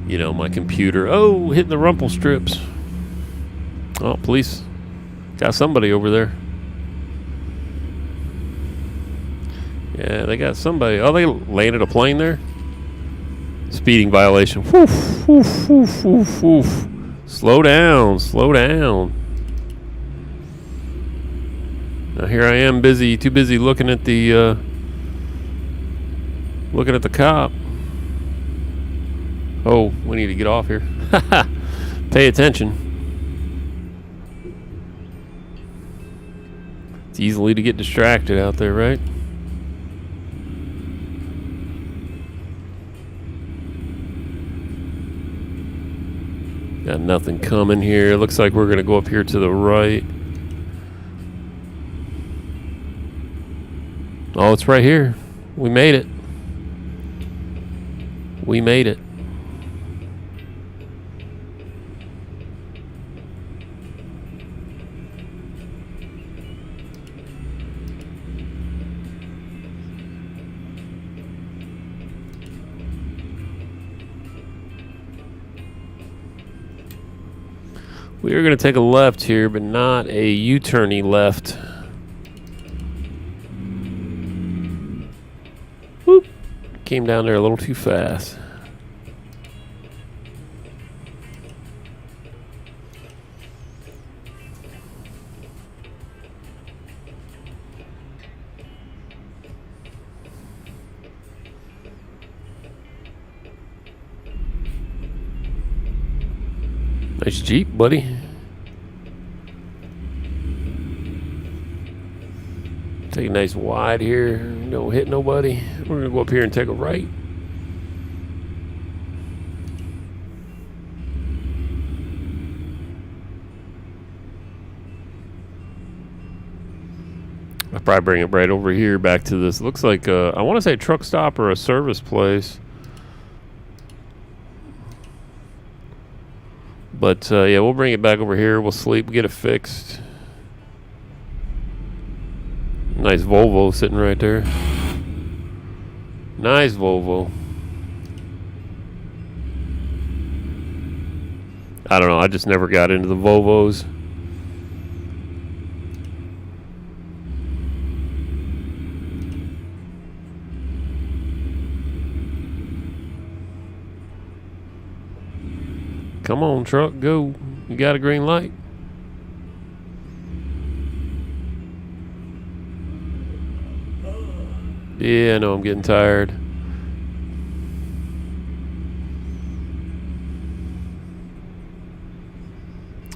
you know, my computer. Oh, hitting the rumple strips. Oh, police got somebody over there. Yeah, they got somebody. Oh, they landed a plane there. Speeding violation. Woof, woof, woof, woof, woof. Slow down, slow down. Now here I am, too busy looking at the cop. Oh, we need to get off here. Pay attention. It's easily to get distracted out there, right? Got nothing coming here. Looks like we're going to go up here to the right. Oh, it's right here. We made it. We made it. We are going to take a left here, but not a U-turny left. Whoop. Came down there a little too fast. Nice Jeep, buddy. Take a nice wide here. Don't hit nobody. We're going to go up here and take a right. I'll probably bring it right over here back to this. Looks like, I want to say a truck stop or a service place. But, yeah, we'll bring it back over here. We'll sleep, get it fixed. Nice Volvo sitting right there. Nice Volvo. I don't know. I just never got into the Volvos. Come on, truck, go. You got a green light. Yeah, I know I'm getting tired.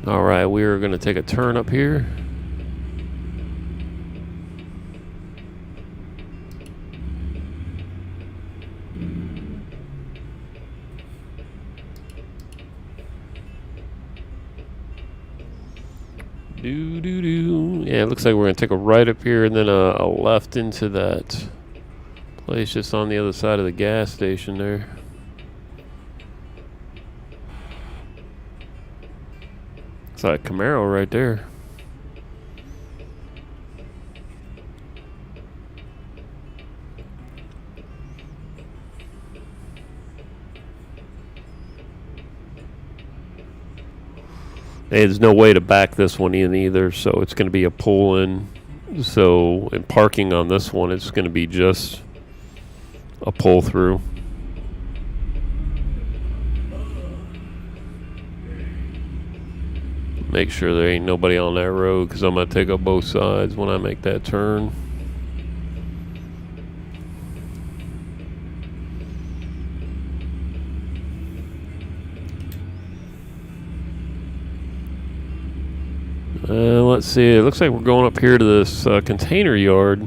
All right, we are going to take a turn up here. Yeah, it looks like we're going to take a right up here and then a left into that place just on the other side of the gas station there. It's like a Camaro right there. Hey, there's no way to back this one in either, so it's going to be a pull-in. So in parking on this one, it's going to be just a pull-through. Make sure there ain't nobody on that road, because I'm going to take up both sides when I make that turn. Let's see. It looks like we're going up here to this container yard.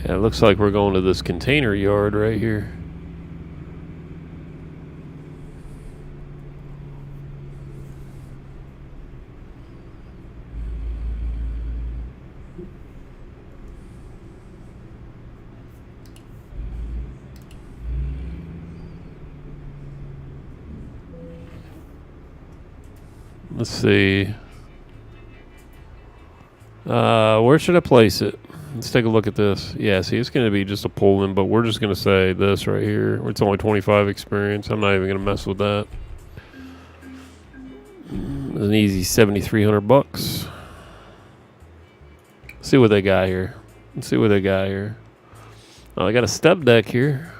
Yeah, it looks like we're going to this container yard right here. Let's see. Where should I place it? Let's take a look at this. Yeah, see, it's going to be just a pull-in, but we're just going to say this right here. It's only 25 experience. I'm not even going to mess with that. An easy 7,300 bucks. See what they got here. Let's see what they got here. Oh, I got a step deck here.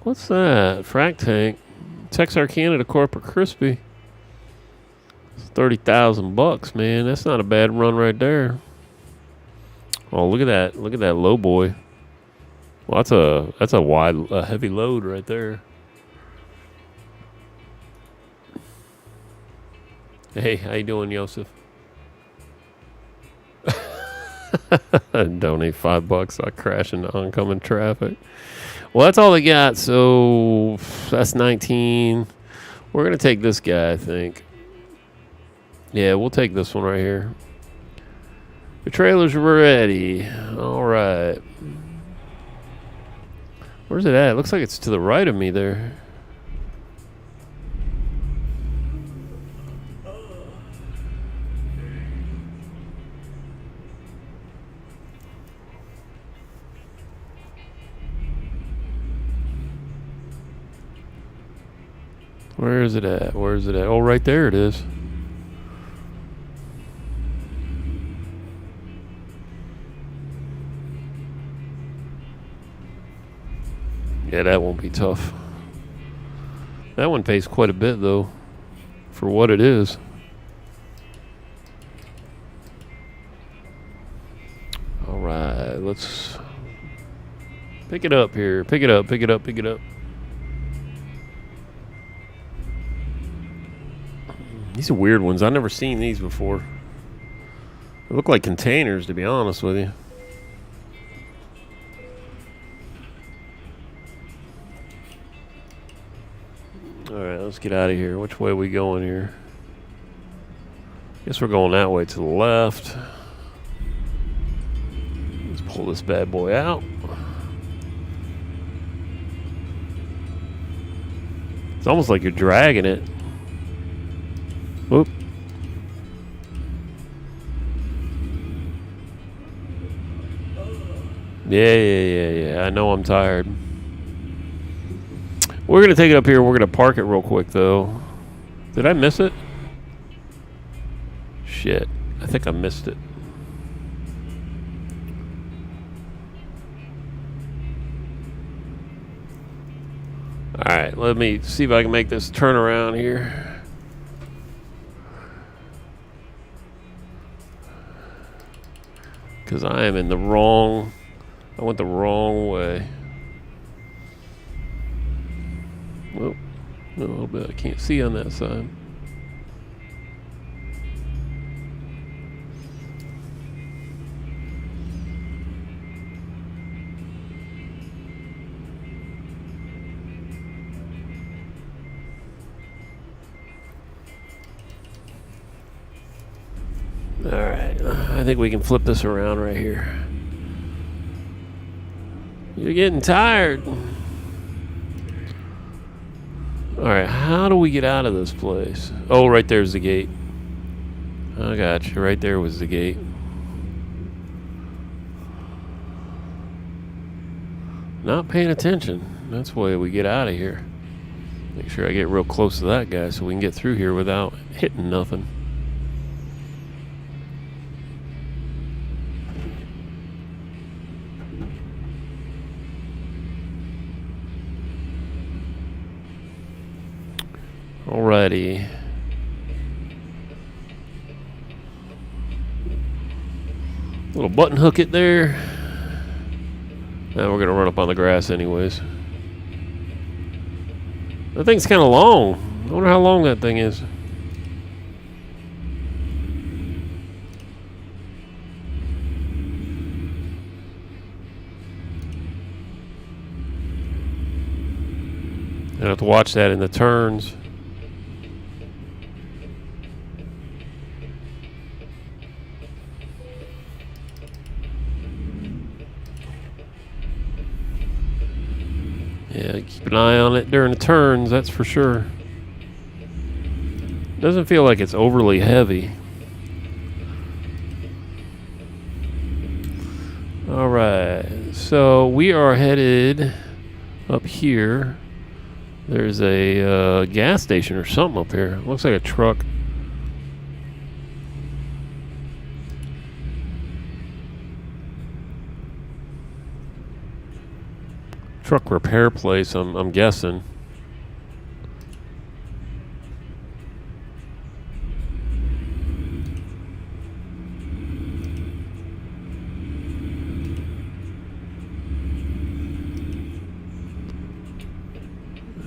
What's that? Frac tank. Texarkana to Corpus Christi. It's 30,000 bucks, man. That's not a bad run right there. Oh, look at that! Look at that low boy. Well, that's a heavy load right there. Hey, how you doing, Yosef? Donate $5. I crash into oncoming traffic. Well, that's all they got. So that's 19. We're gonna take this guy, I think. Yeah, we'll take this one right here. The trailers are ready. All right. Where's it at? It looks like it's to the right of me there. Where is it at? Where is it at? Oh, right there it is. Yeah, that won't be tough. That one pays quite a bit, though, for what it is. All right, let's pick it up here. Pick it up, pick it up, pick it up. These are weird ones. I've never seen these before. They look like containers, to be honest with you. Alright, let's get out of here. Which way are we going here? Guess we're going that way to the left. Let's pull this bad boy out. It's almost like you're dragging it. Whoop. Yeah. I know I'm tired. We're going to take it up here. We're going to park it real quick, though. Did I miss it? Shit. I think I missed it. Alright, let me see if I can make this turn around here. Because I am in the wrong... I went the wrong way. Well, a little bit. I can't see on that side. Alright, I think we can flip this around right here. You're getting tired. Alright, how do we get out of this place? Oh, right there's the gate. I got you. Right there was the gate. Not paying attention. That's the way we get out of here. Make sure I get real close to that guy so we can get through here without hitting nothing. Alrighty. Little button hook it there. Now we're gonna run up on the grass anyways. That thing's kind of long. I wonder how long that thing is. I have to watch that in the turns. Yeah, keep an eye on it during the turns, that's for sure. Doesn't feel like it's overly heavy. Alright, so we are headed up here. There's a gas station or something up here. Looks like a truck. Truck repair place, I'm guessing.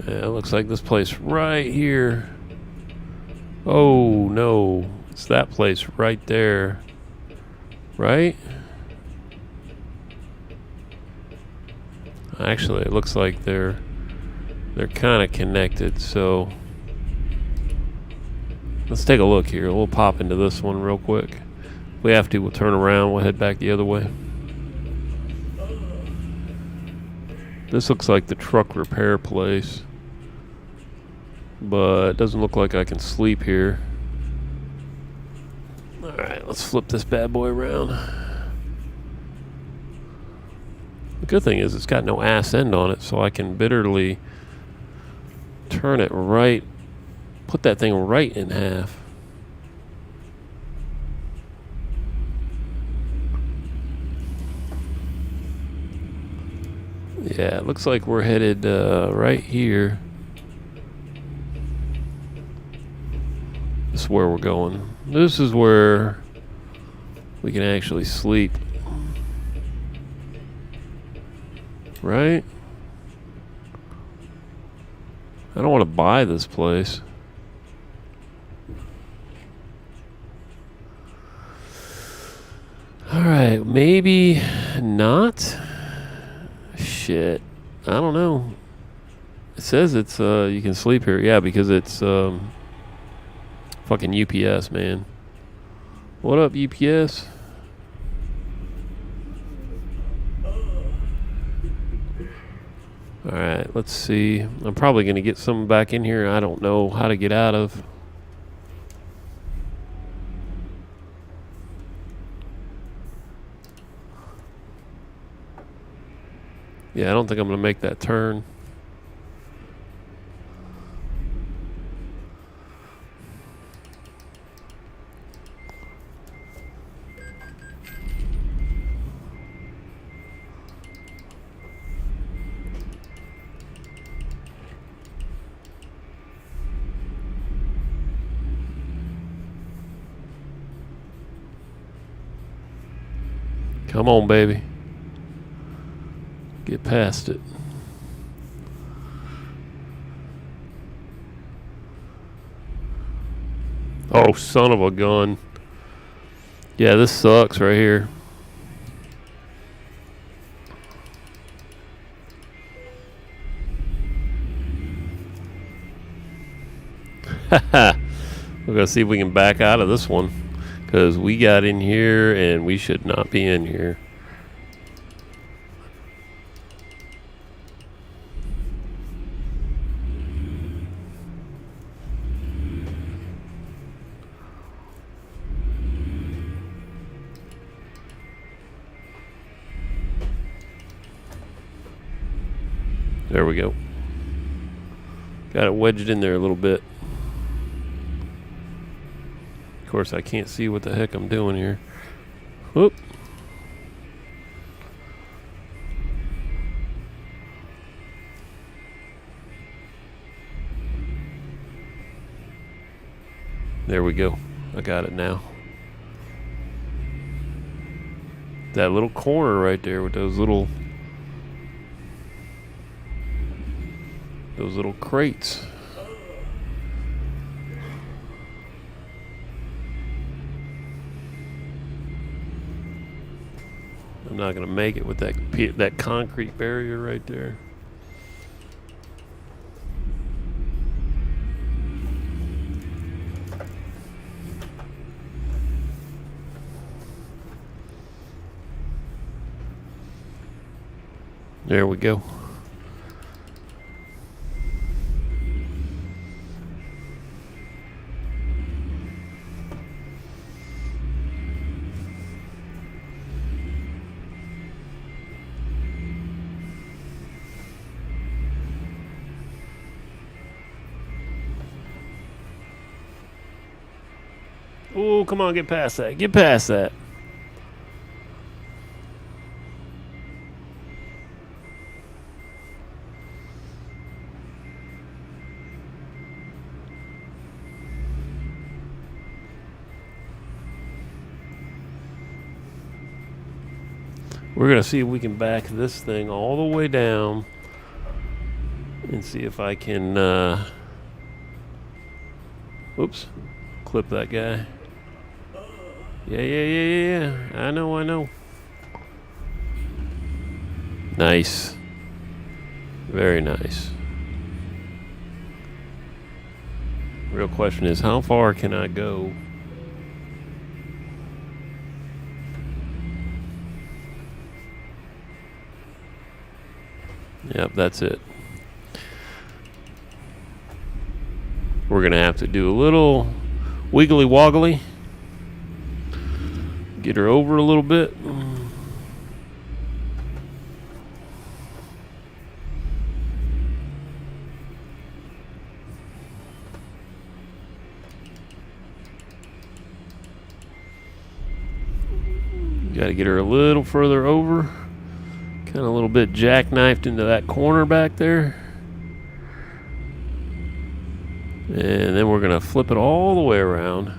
Yeah, it looks like this place right here. Oh no, it's that place right there. Right? Actually, it looks like they're kind of connected, so let's take a look here. We'll pop into this one real quick. If we have to, we'll turn around, we'll head back the other way. This looks like the truck repair place, but it doesn't look like I can sleep here. Alright, let's flip this bad boy around. The good thing is it's got no ass end on it, so I can bitterly turn it right, put that thing right in half. Yeah, it looks like we're headed right here. This is where we're going. This is where we can actually sleep. Right? I don't want to buy this place. Alright, maybe not. Shit. I don't know. It says it's you can sleep here. Yeah, because it's fucking UPS, man. What up, UPS? Alright, let's see. I'm probably going to get something back in here I don't know how to get out of. Yeah, I don't think I'm going to make that turn. Come on, baby. Get past it. Oh, son of a gun. Yeah, this sucks right here. We're going to see if we can back out of this one. Because we got in here and we should not be in here. There we go. Got it wedged in there a little bit. Of course, I can't see what the heck I'm doing here. Whoop. There we go. I got it now. That little corner right there with those little crates. I'm not gonna make it with that concrete barrier right there. There we go. Oh, come on, get past that. Get past that. We're going to see if we can back this thing all the way down and see if I can, oops, clip that guy. Yeah. I know. Nice. Very nice. Real question is, how far can I go? Yep, that's it. We're going to have to do a little wiggly woggly. Get her over a little bit. Got to get her a little further over. Kind of a little bit jackknifed into that corner back there. And then we're going to flip it all the way around.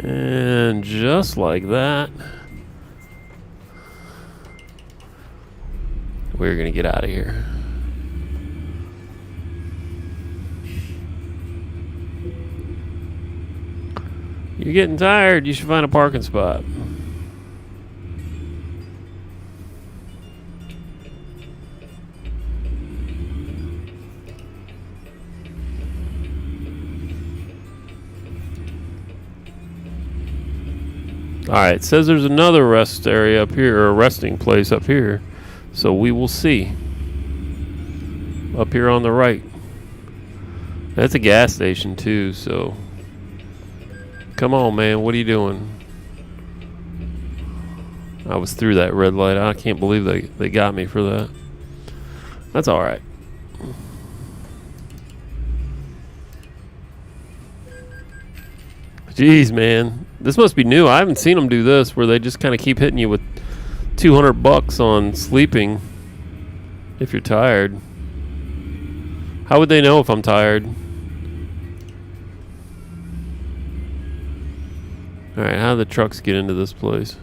And just like that, we're going to get out of here. You're getting tired, you should find a parking spot. Alright, it says there's another rest area up here, or a resting place up here. So we will see. Up here on the right. That's a gas station too, so... Come on, man, what are you doing? I was through that red light. I can't believe they got me for that. That's alright. Jeez, man. This must be new. I haven't seen them do this, where they just kind of keep hitting you with $200 on sleeping if you're tired. How would they know if I'm tired? Alright, how do the trucks get into this place?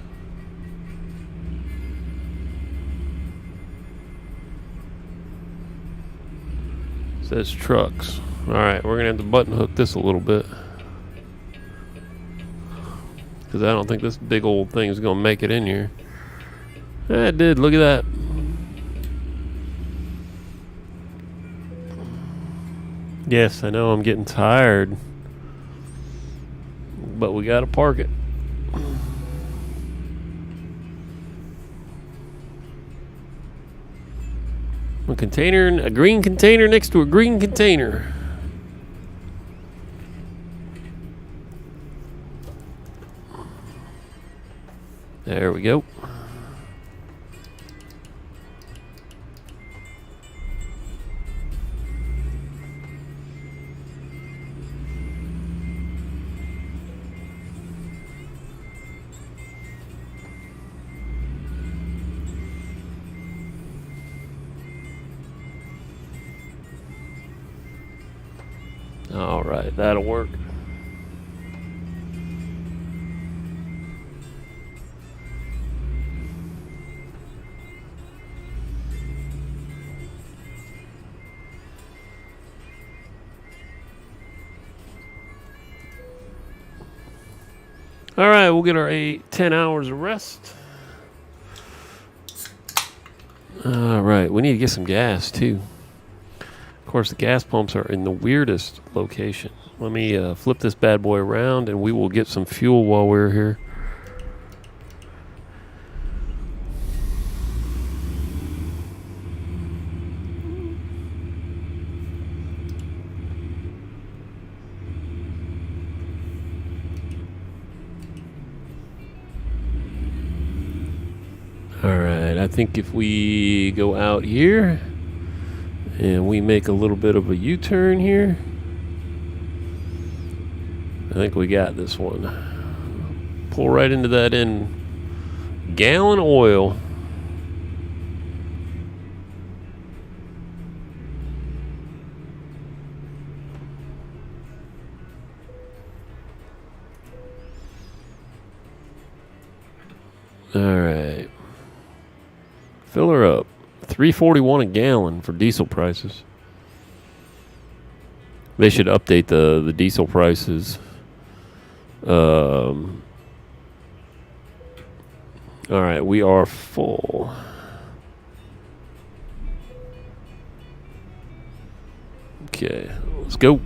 It says trucks. Alright, we're going to have to button hook this a little bit. Because I don't think this big old thing is going to make it in here. It did, look at that. Yes, I know I'm getting tired. But we got to park it. A container, a green container next to a green container. There we go. All right, that'll work. All right, we'll get our 10 hours of rest. All right, we need to get some gas too. Of course, the gas pumps are in the weirdest location. Let me flip this bad boy around and we will get some fuel while we're here. Alright, I think if we go out here and we make a little bit of a U-turn here, I think we got this one. Pull right into that end. Gallon of oil. Alright. Fill her up. $3.41 a gallon for diesel prices. They should update the diesel prices. All right, we are full. Okay, let's go.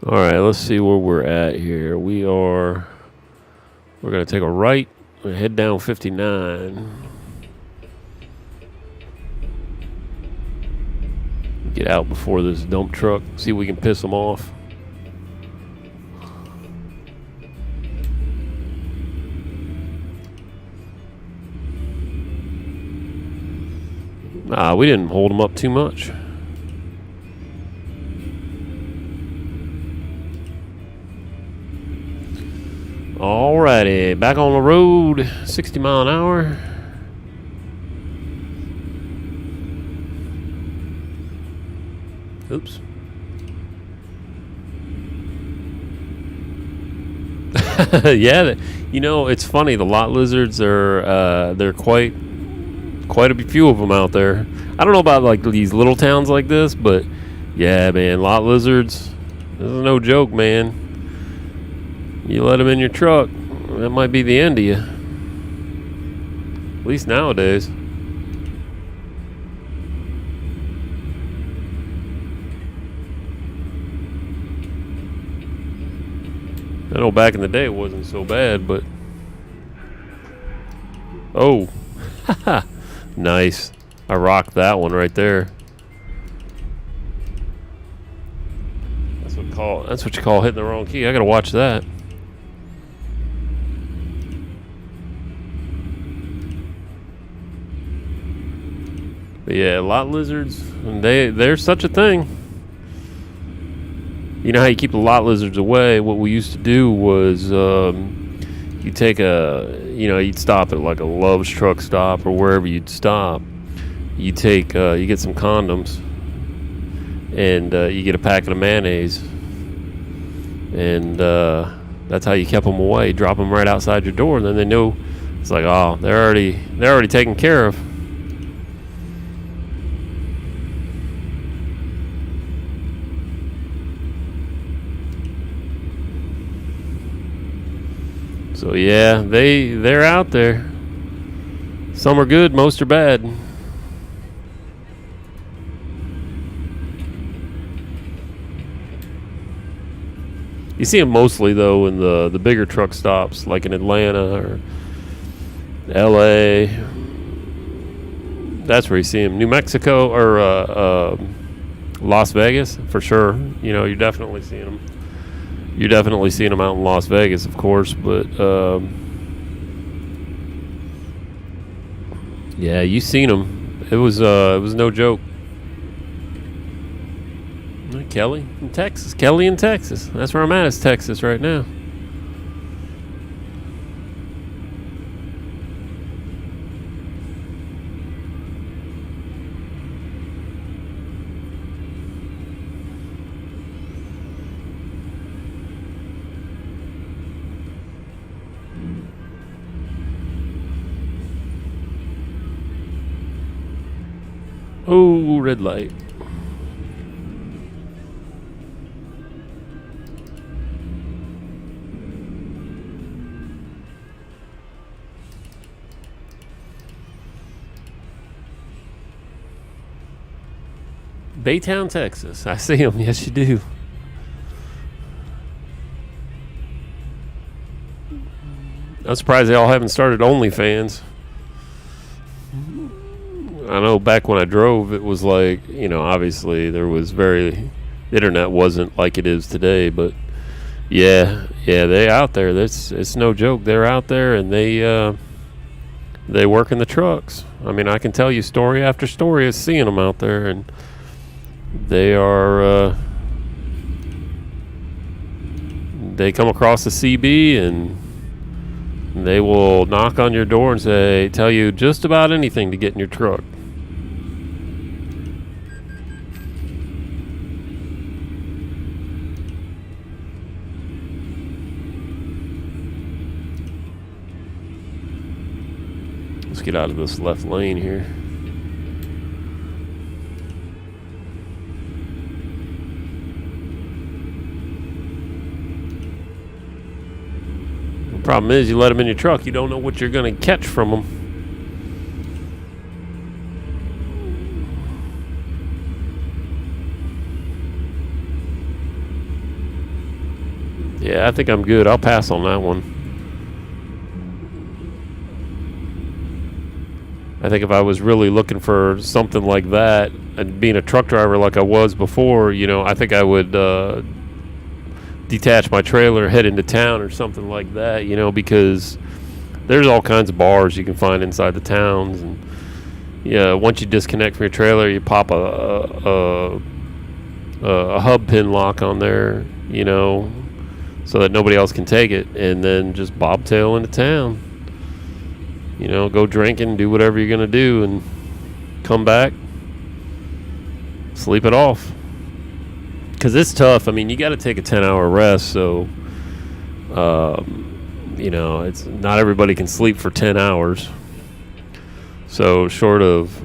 All right, let's see where we're at here. We're going to take a right and head down 59. Get out before this dump truck. See if we can piss them off. Nah, we didn't hold them up too much. Alrighty, back on the road, 60 mile an hour. Oops. Yeah, you know, it's funny. The lot lizards are they're quite a few of them out there. I don't know about like these little towns like this, but yeah, man, lot lizards. This is no joke, man. You let them in your truck, that might be the end of you. At least nowadays. I know back in the day it wasn't so bad, but... Oh. Nice. I rocked that one right there. That's what you call hitting the wrong key. I gotta watch that. But yeah, lot lizards, they're such a thing. You know how you keep the lot lizards away? What we used to do was you take you'd stop at like a Love's truck stop or wherever you'd stop. You get some condoms and you get a packet of mayonnaise, and that's how you kept them away. Drop them right outside your door, and then they know it's like, oh, they're already taken care of. So yeah, they're out there. Some are good, most are bad. You see them mostly though in the bigger truck stops, like in Atlanta or LA. That's where you see them. New Mexico or Las Vegas for sure. You know, you're definitely seeing them. You're definitely seeing them out in Las Vegas, of course, but yeah, you seen them. It was no joke. Kelly in Texas. Kelly in Texas. That's where I'm at. Is Texas right now. Oh, red light. Baytown, Texas. I see them. Yes, you do. I'm surprised they all haven't started OnlyFans. I know back when I drove, it was like, obviously there was the internet wasn't like it is today, but yeah, they out there. It's no joke. They're out there and they work in the trucks. I mean, I can tell you story after story of seeing them out there, and they are, they come across the CB and they will knock on your door and tell you just about anything to get in your truck. Let's get out of this left lane here. The problem is, you let them in your truck, you don't know what you're going to catch from them. Yeah, I think I'm good. I'll pass on that one. I think if I was really looking for something like that, and being a truck driver like I was before, I think I would detach my trailer, head into town or something like that, because there's all kinds of bars you can find inside the towns. And once you disconnect from your trailer, you pop a hub pin lock on there, so that nobody else can take it, and then just bobtail into town. Go drinking, do whatever you're going to do, and come back, sleep it off. Because it's tough. I mean, you got to take a 10-hour rest, so, it's not everybody can sleep for 10 hours. So short of,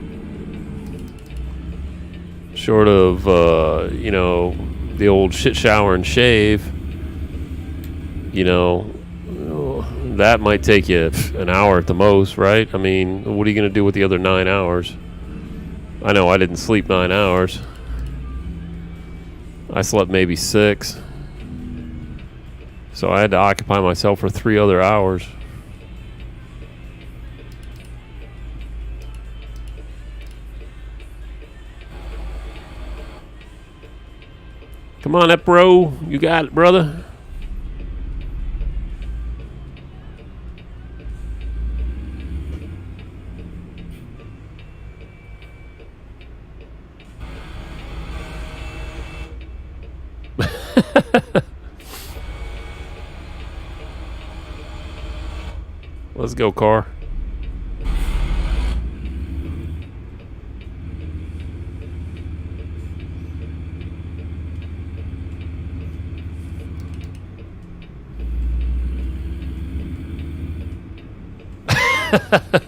the old shit shower and shave, that might take you an hour at the most, right? I mean, what are you going to do with the other 9 hours? I know I didn't sleep 9 hours. I slept maybe 6. So I had to occupy myself for 3 other hours. Come on up, bro. You got it, brother. Let's go, car.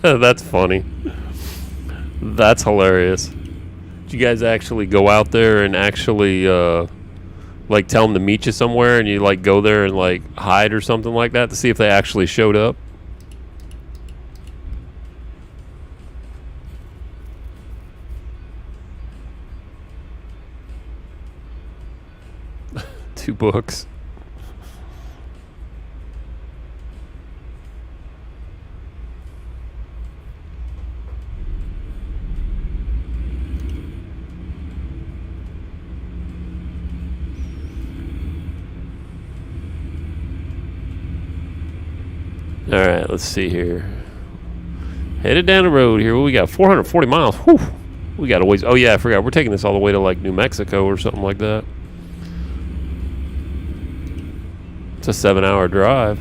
That's funny. That's hilarious. Did you guys actually go out there and actually tell them to meet you somewhere, and you go there and hide or something like that to see if they actually showed up? $2. All right, let's see here. Headed down the road here. What we got? 440 miles. Whew. We got a ways. Oh, yeah, I forgot. We're taking this all the way to, New Mexico or something like that. It's a 7-hour drive.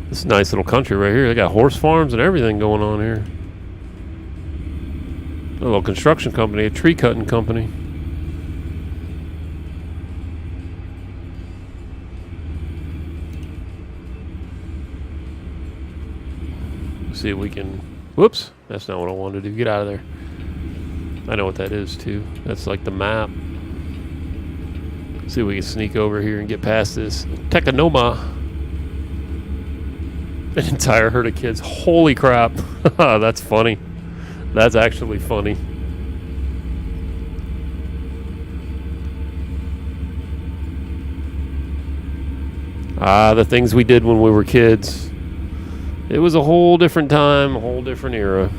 This is a nice little country right here. They got horse farms and everything going on here. little construction company, a tree cutting company. See if we can. Whoops, that's not what I wanted to do. Get out of there. I know what that is too. That's like the map. See if we can sneak over here and get past this Tekanoma. An entire herd of kids. Holy crap. That's funny. That's actually funny. The things we did when we were kids. It was a whole different time, a whole different era.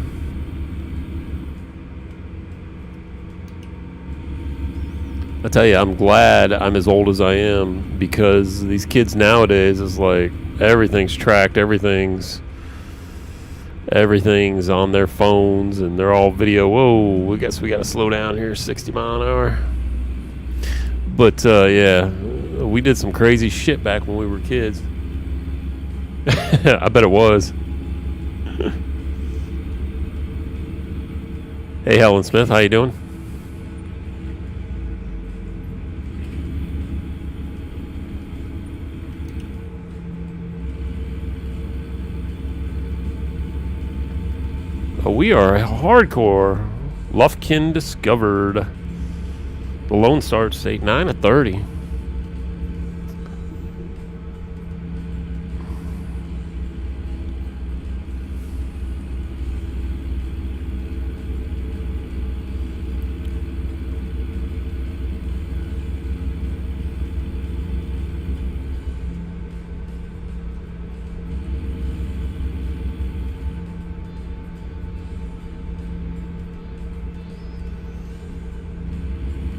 I tell you, I'm glad I'm as old as I am, because these kids nowadays is like everything's tracked, everything's on their phones, and they're all video. Whoa, I guess we got to slow down here, 60 mile an hour. But yeah, we did some crazy shit back when we were kids. I bet it was. Hey, Helen Smith, how you doing? We are hardcore. Lufkin discovered. The Lone Star State 9-30.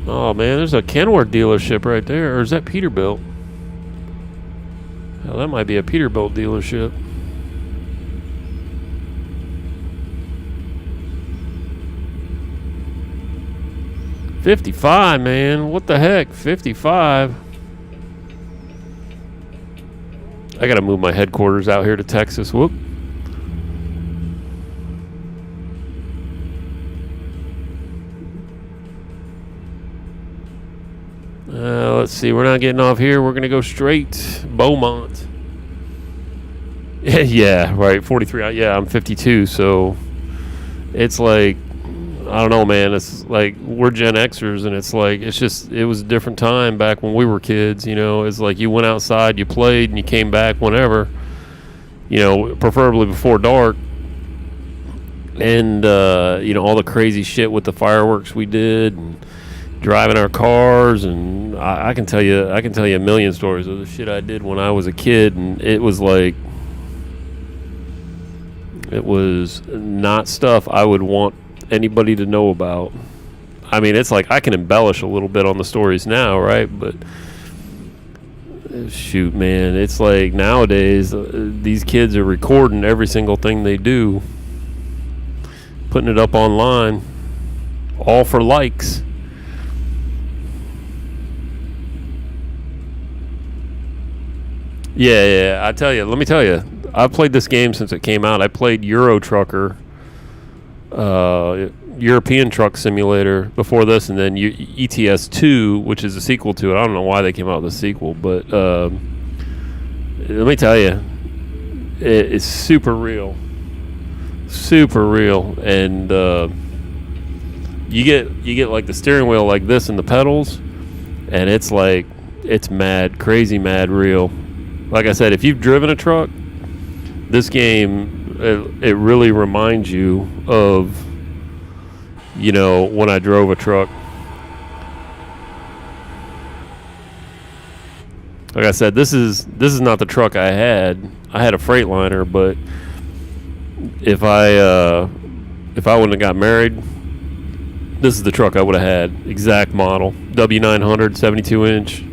Oh man, there's a Kenworth dealership right there. Or is that Peterbilt? Hell, that might be a Peterbilt dealership. $55, man. What the heck? $55. I gotta move my headquarters out here to Texas. Whoop. Let's see, we're not getting off here. We're going to go straight Beaumont. Yeah, right, 43. Yeah, I'm 52, so it's like, I don't know, man. It's like we're Gen Xers, and it's like, it was a different time back when we were kids, you know. It's like you went outside, you played, and you came back whenever, you know, preferably before dark. And, you know, all the crazy shit with the fireworks we did, and driving our cars, and I can tell you a million stories of the shit I did when I was a kid, and it was like, it was not stuff I would want anybody to know about. I mean, it's like I can embellish a little bit on the stories now, right? But shoot, man, it's like nowadays these kids are recording every single thing they do, putting it up online, all for likes. Yeah, I tell you. Let me tell you. I've played this game since it came out. I played Euro Trucker, European Truck Simulator before this, and then ETS 2, which is a sequel to it. I don't know why they came out with a sequel, but let me tell you, it's super real, and you get like the steering wheel like this and the pedals, and it's like it's mad, crazy, mad real. Like I said, if you've driven a truck, this game, it really reminds you of, you know, when I drove a truck. Like I said, this is not the truck I had. I had a Freightliner, but if I wouldn't have got married, this is the truck I would have had. Exact model. W900, 72-inch.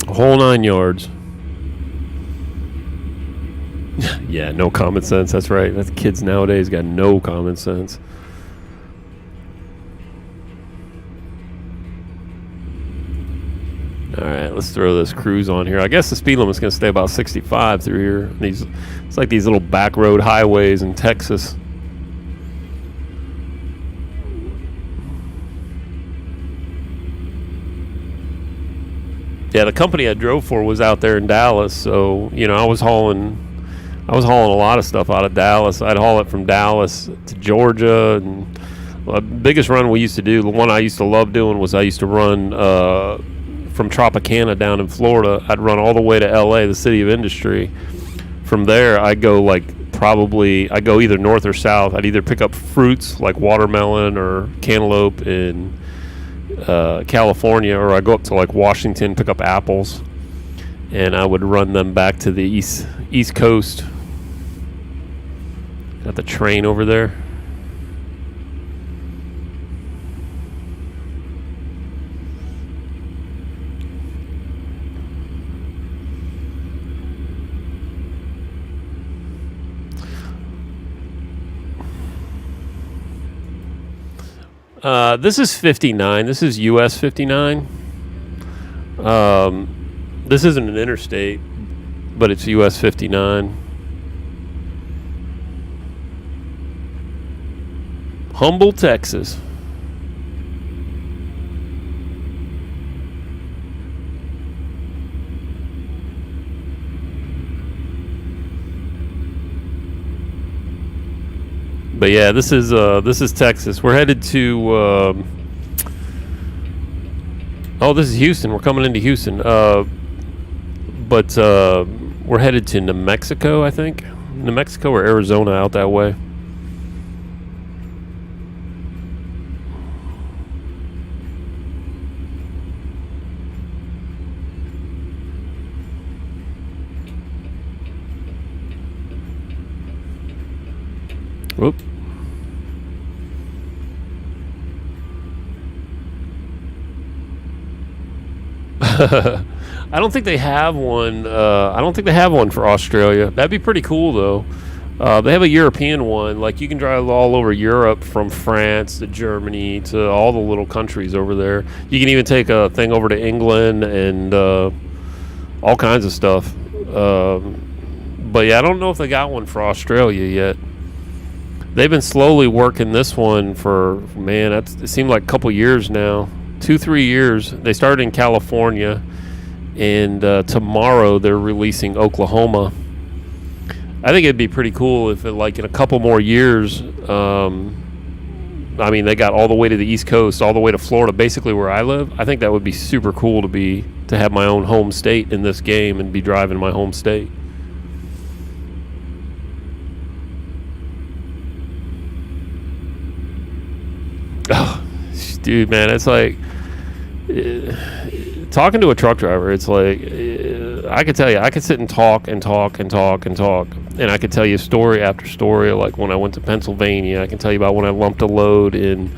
Whole 9 yards. Yeah, no common sense. That's right. That's kids nowadays got no common sense. All right, let's throw this cruise on here. I guess the speed limit's going to stay about 65 through here. It's like these little back road highways in Texas. Yeah, the company I drove for was out there in Dallas, so I was hauling a lot of stuff out of Dallas. I'd haul it from Dallas to Georgia, and the biggest run we used to do, the one I used to love doing, was I used to run from Tropicana down in Florida. I'd run all the way to LA, the city of industry. From there, I'd go I go either north or south. I'd either pick up fruits like watermelon or cantaloupe in California, or I go up to like Washington, pick up apples, and I would run them back to the east coast. Got the train over there. This is 59. This is US 59. This isn't an interstate, but it's US 59. Humble, Texas. But yeah, this is Texas. We're headed to. This is Houston. We're coming into Houston. But we're headed to New Mexico, I think. New Mexico or Arizona, out that way. Whoop. I don't think they have one. I don't think they have one for Australia. That'd be pretty cool, though. They have a European one. Like, you can drive all over Europe, from France to Germany to all the little countries over there. You can even take a thing over to England and all kinds of stuff. But yeah, I don't know if they got one for Australia yet. They've been slowly working this one for, man, it seemed like a couple years now. 2-3 years. They started in California, and tomorrow they're releasing Oklahoma. I think it'd be pretty cool if, in a couple more years, they got all the way to the East Coast, all the way to Florida, basically where I live. I think that would be super cool to have my own home state in this game and be driving my home state. Oh, dude, man, it's like talking to a truck driver. It's like I could tell you, I could sit and talk and talk and talk and talk, and I could tell you story after story. Like when I went to Pennsylvania, I can tell you about when I lumped a load in,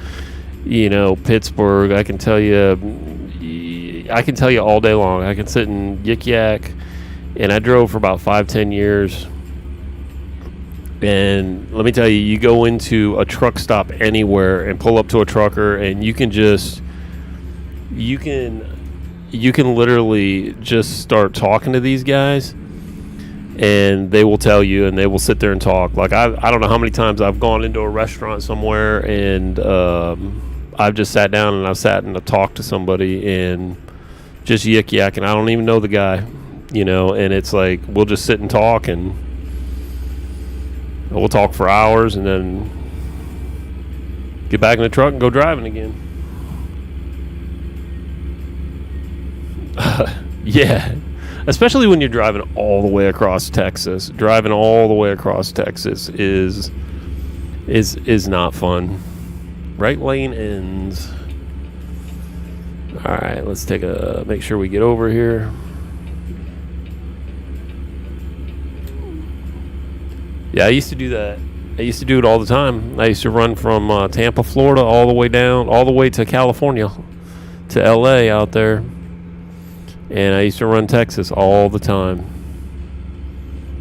Pittsburgh. I can tell you all day long. I can sit and yik yak, and I drove for about 5-10 years. And let me tell you, you go into a truck stop anywhere and pull up to a trucker, and you can literally just start talking to these guys, and they will tell you, and they will sit there and talk. Like, I don't know how many times I've gone into a restaurant somewhere, and I've just sat down and I've sat and I've talked to somebody and just yik yak, and I don't even know the guy, and it's like we'll just sit and talk, and we'll talk for hours, and then get back in the truck and go driving again. Yeah, especially when you're driving all the way across Texas. Driving all the way across Texas is not fun. Right lane ends. All right, let's make sure we get over here. Yeah, I used to do that. I used to do it all the time. I used to run from Tampa, Florida, all the way to California, to LA out there. And I used to run Texas all the time.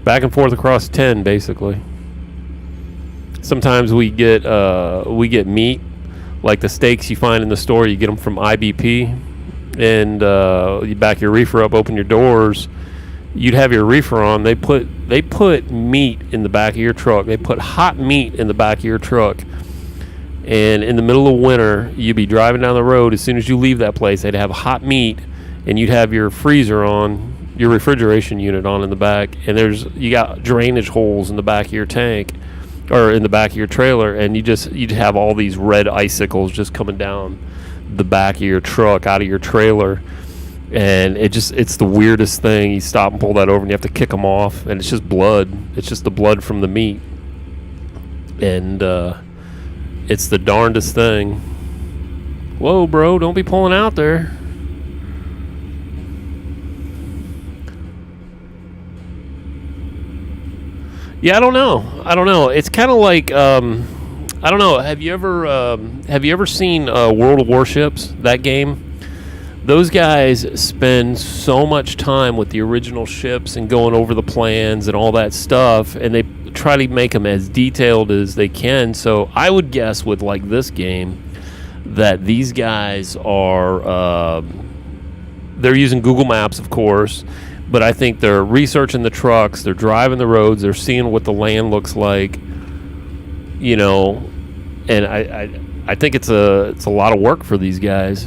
Back and forth across 10, basically. Sometimes we get meat, like the steaks you find in the store. You get them from IBP, and you back your reefer up, open your doors. You'd have your reefer on. They put meat in the back of your truck. They put hot meat in the back of your truck. And in the middle of winter, you'd be driving down the road. As soon as you leave that place, they'd have hot meat, and you'd have your freezer on, your refrigeration unit on in the back, and you got drainage holes in the back of your tank or in the back of your trailer, and you'd have all these red icicles just coming down the back of your truck out of your trailer. And it's the weirdest thing. You stop and pull that over and you have to kick them off, and it's just blood. It's just the blood from the meat. And it's the darndest thing. Whoa, bro, don't be pulling out there. Yeah, I don't know. It's kind of like I don't know. Have you ever seen World of Warships, that game? Those guys spend so much time with the original ships and going over the plans and all that stuff, and they try to make them as detailed as they can. So I would guess with like this game that these guys are they're using Google Maps, of course, but I think they're researching the trucks, they're driving the roads, they're seeing what the land looks like, you know, and I think it's a lot of work for these guys.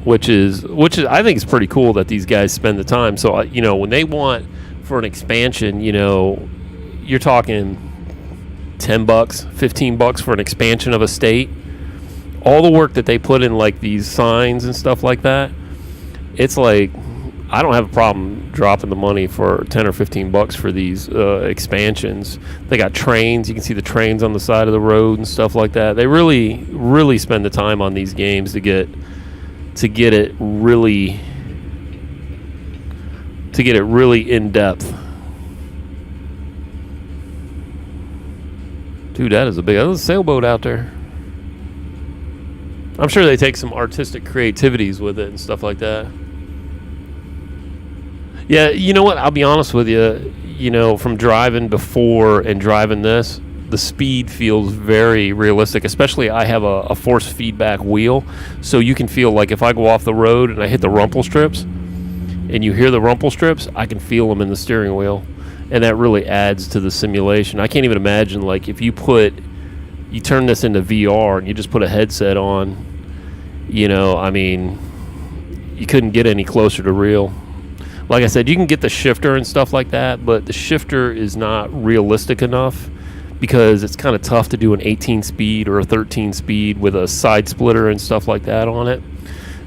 Which is I think it's pretty cool that these guys spend the time. So you know, when they want for an expansion, you know, you're talking $10, $15 for an expansion of a state. All the work that they put in, like these signs and stuff like that, it's like I don't have a problem dropping the money for $10 or $15 for these expansions. They got trains. You can see the trains on the side of the road and stuff like that. They really spend the time on these games to get it really in depth. Dude, that's a sailboat out there. I'm sure they take some artistic creativities with it and stuff like that. Yeah, you know what? I'll be honest with you. You know, from driving before and driving this, the speed feels very realistic, especially I have a force feedback wheel, so you can feel like if I go off the road and I hit the rumple strips and you hear the rumple strips, I can feel them in the steering wheel, and that really adds to the simulation. I can't even imagine, like, if you turn this into VR and you just put a headset on, you know, I mean, you couldn't get any closer to real. Like I said, you can get the shifter and stuff like that, but the shifter is not realistic enough, because it's kind of tough to do an 18 speed or a 13 speed with a side splitter and stuff like that on it,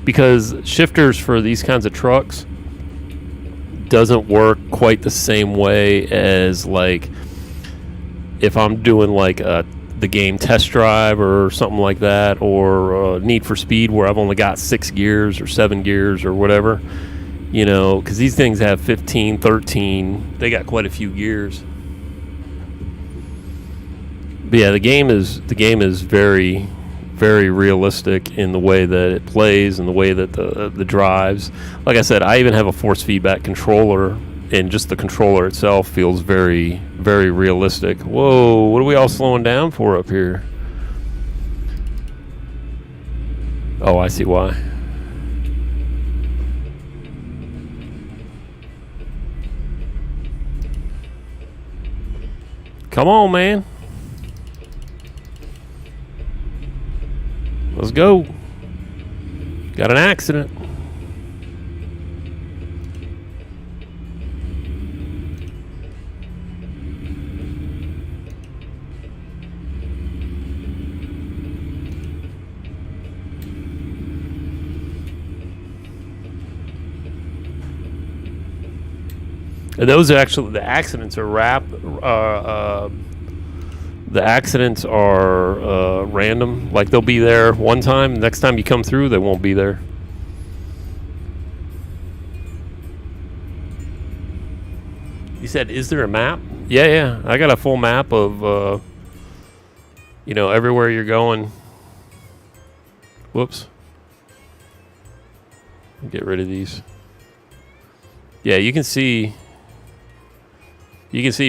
because shifters for these kinds of trucks doesn't work quite the same way as, like, if I'm doing like the game Test Drive or something like that, or Need for Speed, where I've only got 6 gears or 7 gears or whatever, you know, because these things have 15, 13, they got quite a few gears. But yeah, the game is very, very realistic in the way that it plays and the way that the drives. Like I said, I even have a force feedback controller, and just the controller itself feels very, very realistic. Whoa, what are we all slowing down for up here? Oh, I see why. Come on, man. Let's go. Got an accident. And those are actually, the accidents are the accidents are random. Like, they'll be there one time, next time you come through, they won't be there. You said, is there a map? Yeah, I got a full map of, you know, everywhere you're going. Whoops. Get rid of these. Yeah, you can see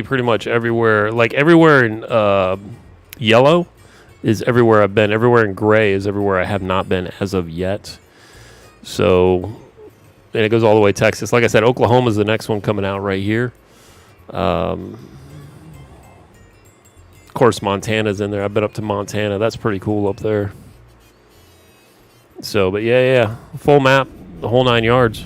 pretty much everywhere. Like, everywhere in yellow is everywhere I've been. Everywhere in gray is everywhere I have not been as of yet. So, and it goes all the way to Texas. Like I said, Oklahoma is the next one coming out right here. Of course, Montana's in there. I've been up to Montana. That's pretty cool up there. So, but yeah, full map the whole 9 yards.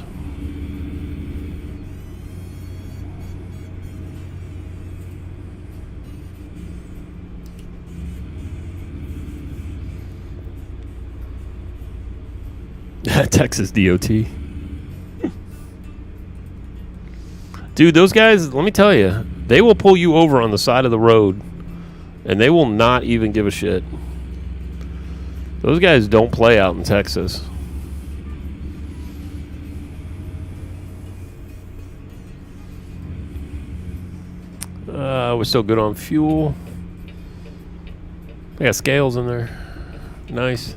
Texas DOT. Dude, those guys, let me tell you, they will pull you over on the side of the road, and they will not even give a shit. Those guys don't play out in Texas. We're still good on fuel. They got scales in there. Nice.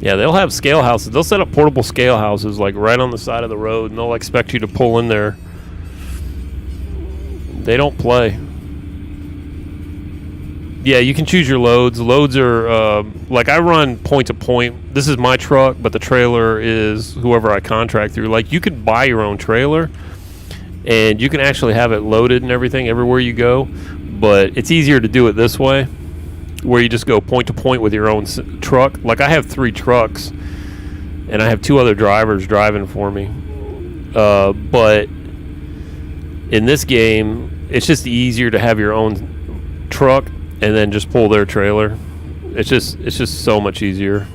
Yeah, they'll have scale houses. They'll set up portable scale houses like right on the side of the road, and they'll expect you to pull in there. They don't play. Yeah, you can choose your loads. Loads are, like I run point to point. This is my truck, but the trailer is whoever I contract through. Like you could buy your own trailer, and you can actually have it loaded and everything everywhere you go, but it's easier to do it this way, where you just go point to point with your own truck. Like I have 3 trucks, and I have 2 other drivers driving for me. But in this game, it's just easier to have your own truck and then just pull their trailer. It's just so much easier.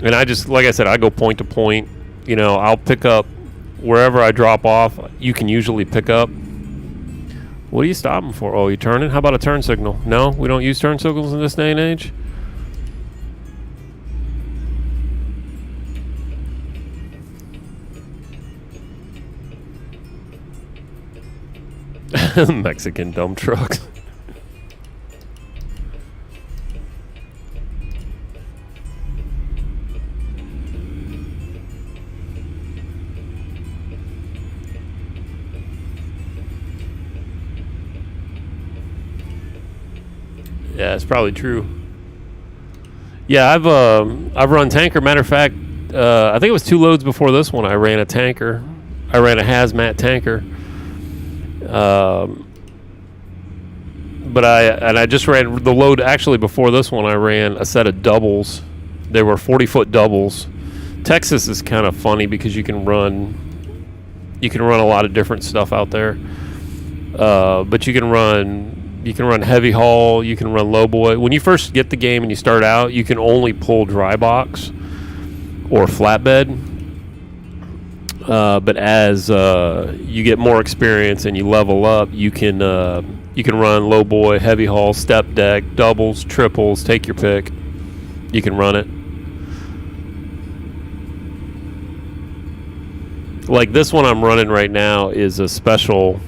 And I just, like I said, I go point to point. You know, I'll pick up wherever I drop off. You can usually pick up. What are you stopping for? Oh, you turning? How about a turn signal? No, we don't use turn signals in this day and age. Mexican dump trucks. Yeah, it's probably true. Yeah, I've run tanker. Matter of fact, I think it was 2 loads before this one. I ran a tanker. I ran a hazmat tanker. But I just ran the load actually before this one. I ran a set of doubles. They were 40-foot doubles. Texas is kind of funny because you can run a lot of different stuff out there. But you can run heavy haul, you can run low boy. When you first get the game and you start out, you can only pull dry box or flatbed. But as you get more experience and you level up, you can run low boy, heavy haul, step deck, doubles, triples, take your pick. You can run it. Like this one I'm running right now is a special.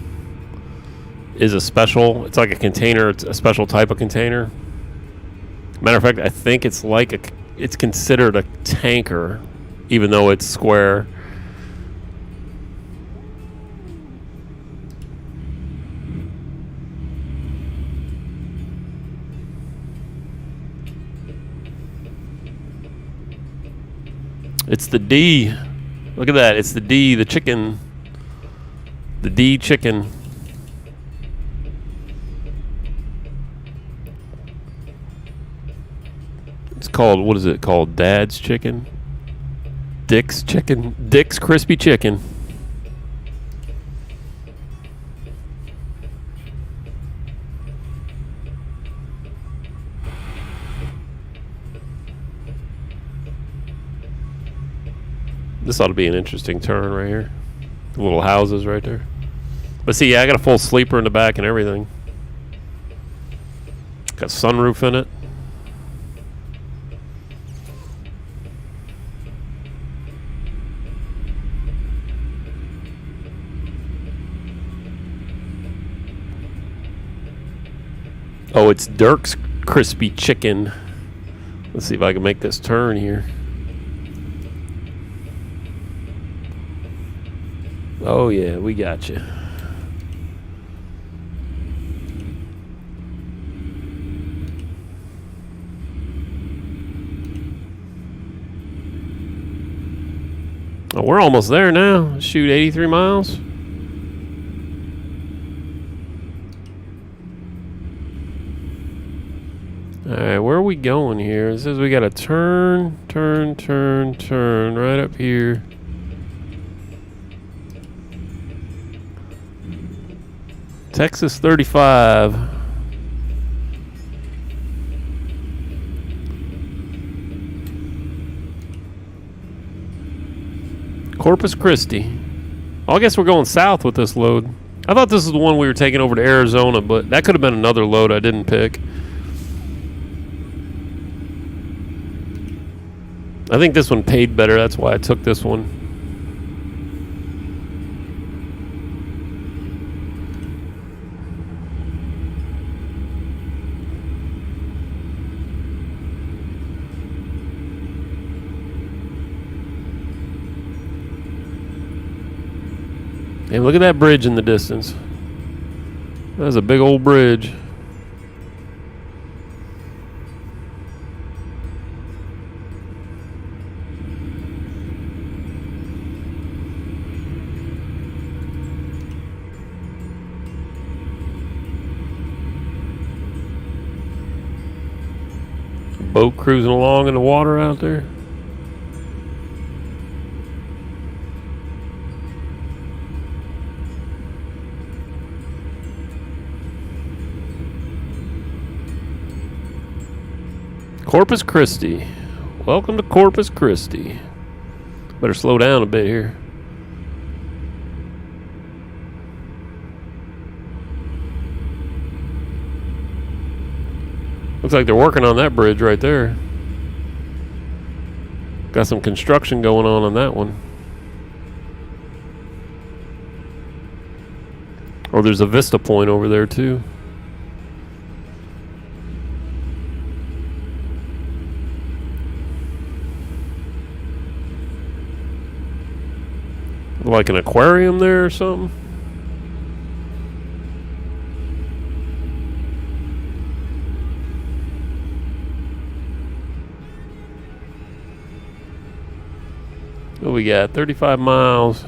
It's like a container. It's a special type of container. Matter of fact, I think it's considered a tanker, even though it's square. It's the D. Look at that. It's the D, the chicken. The D chicken. It's called, what is it called? Dad's chicken? Dick's chicken? Dick's crispy chicken. This ought to be an interesting turn right here. The little houses right there. But see, yeah, I got a full sleeper in the back and everything. Got sunroof in it. Oh, it's Dirk's crispy chicken. Let's see if I can make this turn here. Oh yeah, we got you. Oh, we're almost there now. Shoot, 83 miles. are we going here? It says we got to turn right up here. Texas 35. Corpus Christi. Oh, I guess we're going south with this load. I thought this was the one we were taking over to Arizona, but that could have been another load I didn't pick. I think this one paid better. That's why I took this one. Hey, look at that bridge in the distance. That's a big old bridge. Boat cruising along in the water out there. Corpus Christi. Welcome to Corpus Christi. Better slow down a bit here. Looks like they're working on that bridge right there. Got some construction going on that one. Or there's a Vista Point over there too. Like an aquarium there or something? What we got? 35 miles.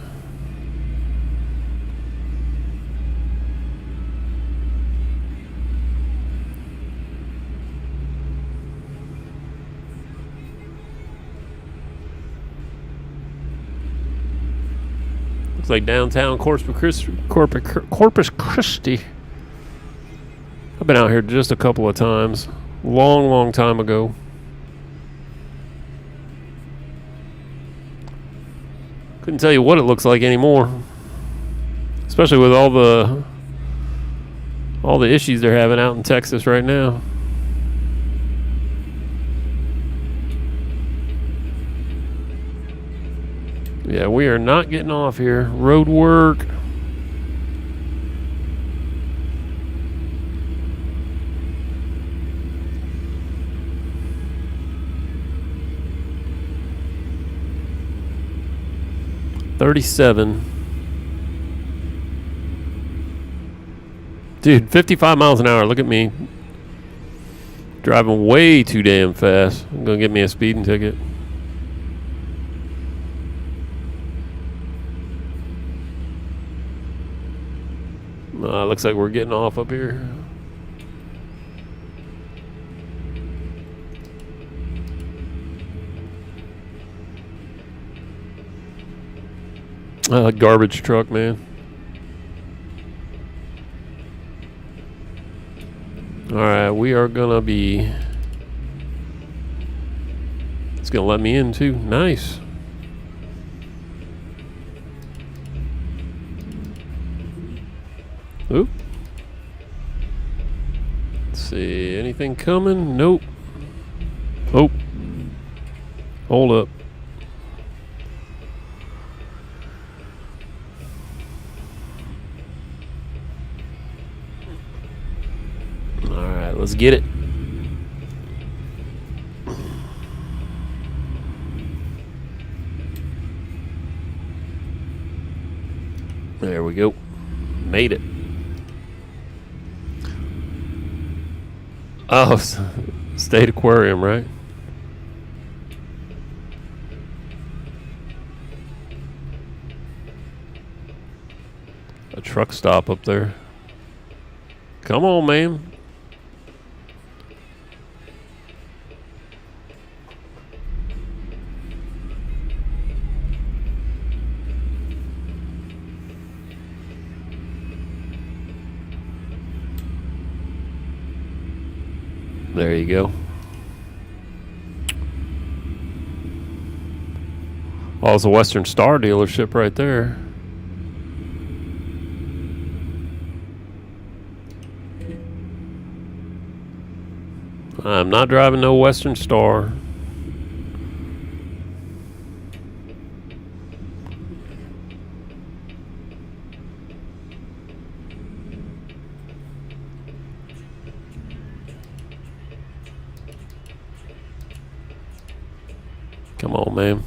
Looks like downtown Corpus Christi. I've been out here just a couple of times. Long time ago. Couldn't tell you what it looks like anymore. Especially with all the issues they're having out in Texas right now. Yeah, we are not getting off here. Road work. $37. Dude, 55 miles an hour. Look at me. Driving way too damn fast. I'm going to get me a speeding ticket. Looks like we're getting off up here. Garbage truck, man. Alright, we are gonna be... It's gonna let me in too. Nice. Oop. Let's see. Anything coming? Nope. Oh. Hold up. Alright, let's get it. There we go. Made it. Oh, State Aquarium, right? A truck stop up there. Come on, man. There you go. Oh, it's a Western Star dealership right there. I'm not driving no Western Star. Come on, man.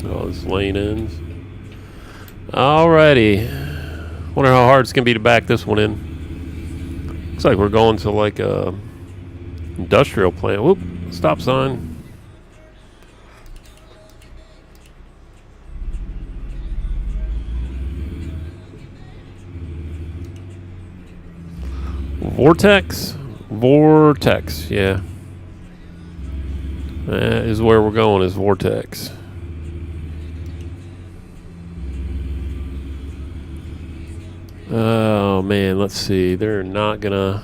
Oh, this lane ends. Alrighty. Wonder how hard it's gonna be to back this one in. Looks like we're going to like a industrial plant. Whoop, stop sign. Vortex? Vortex, yeah. That is where we're going, is Vortex. Oh, man, let's see. They're not gonna...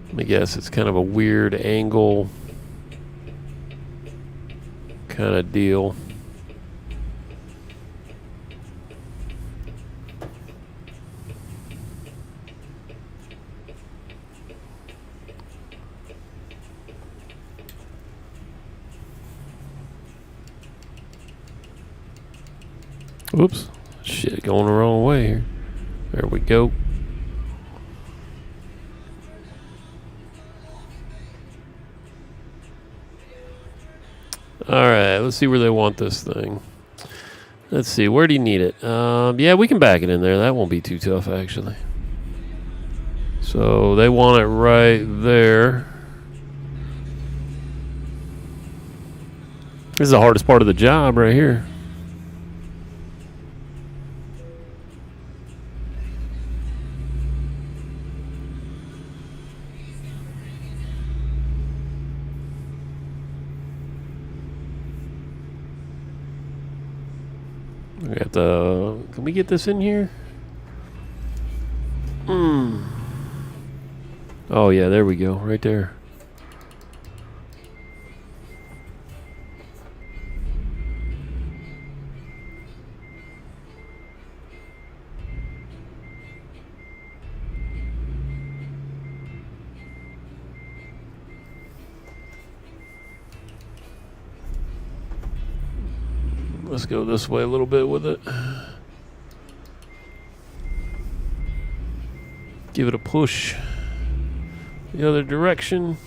Let me guess, it's kind of a weird angle kind of deal. Oops. Shit, going the wrong way here. There we go. Alright, let's see where they want this thing. Let's see, where do you need it? Yeah, we can back it in there. That won't be too tough, actually. So, they want it right there. This is the hardest part of the job right here. We have to. Can we get this in here? Oh yeah, there we go, right there. Let's go this way a little bit with it. Give it a push the other direction.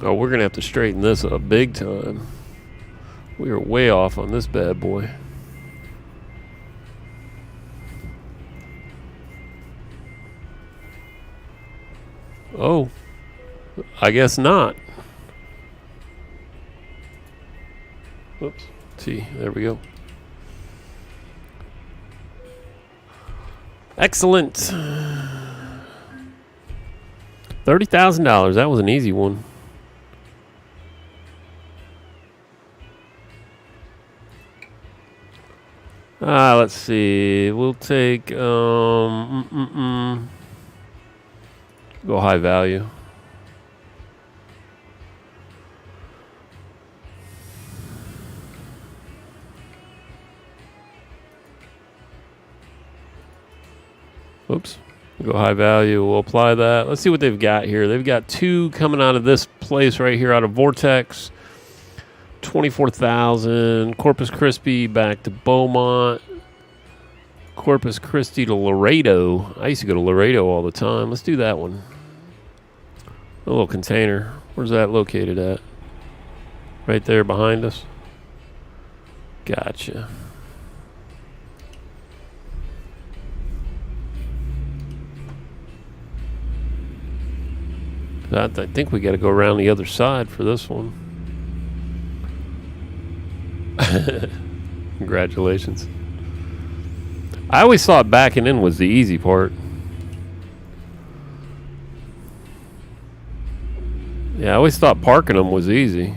Oh, we're gonna have to straighten this up big time. We are way off on this bad boy. Oh, I guess not. Whoops. See, there we go. Excellent. $30,000. That was an easy one. Let's see. We'll take go high value. Oops. We'll go high value. We'll apply that. Let's see what they've got here. They've got two coming out of this place right here, out of Vortex. 24,000. Corpus Christi back to Beaumont. Corpus Christi to Laredo. I used to go to Laredo all the time. Let's do that one. A little container. Where's that located at? Right there behind us. Gotcha. I think we got to go around the other side for this one. Congratulations. I always thought backing in was the easy part. Yeah, I always thought parking them was easy.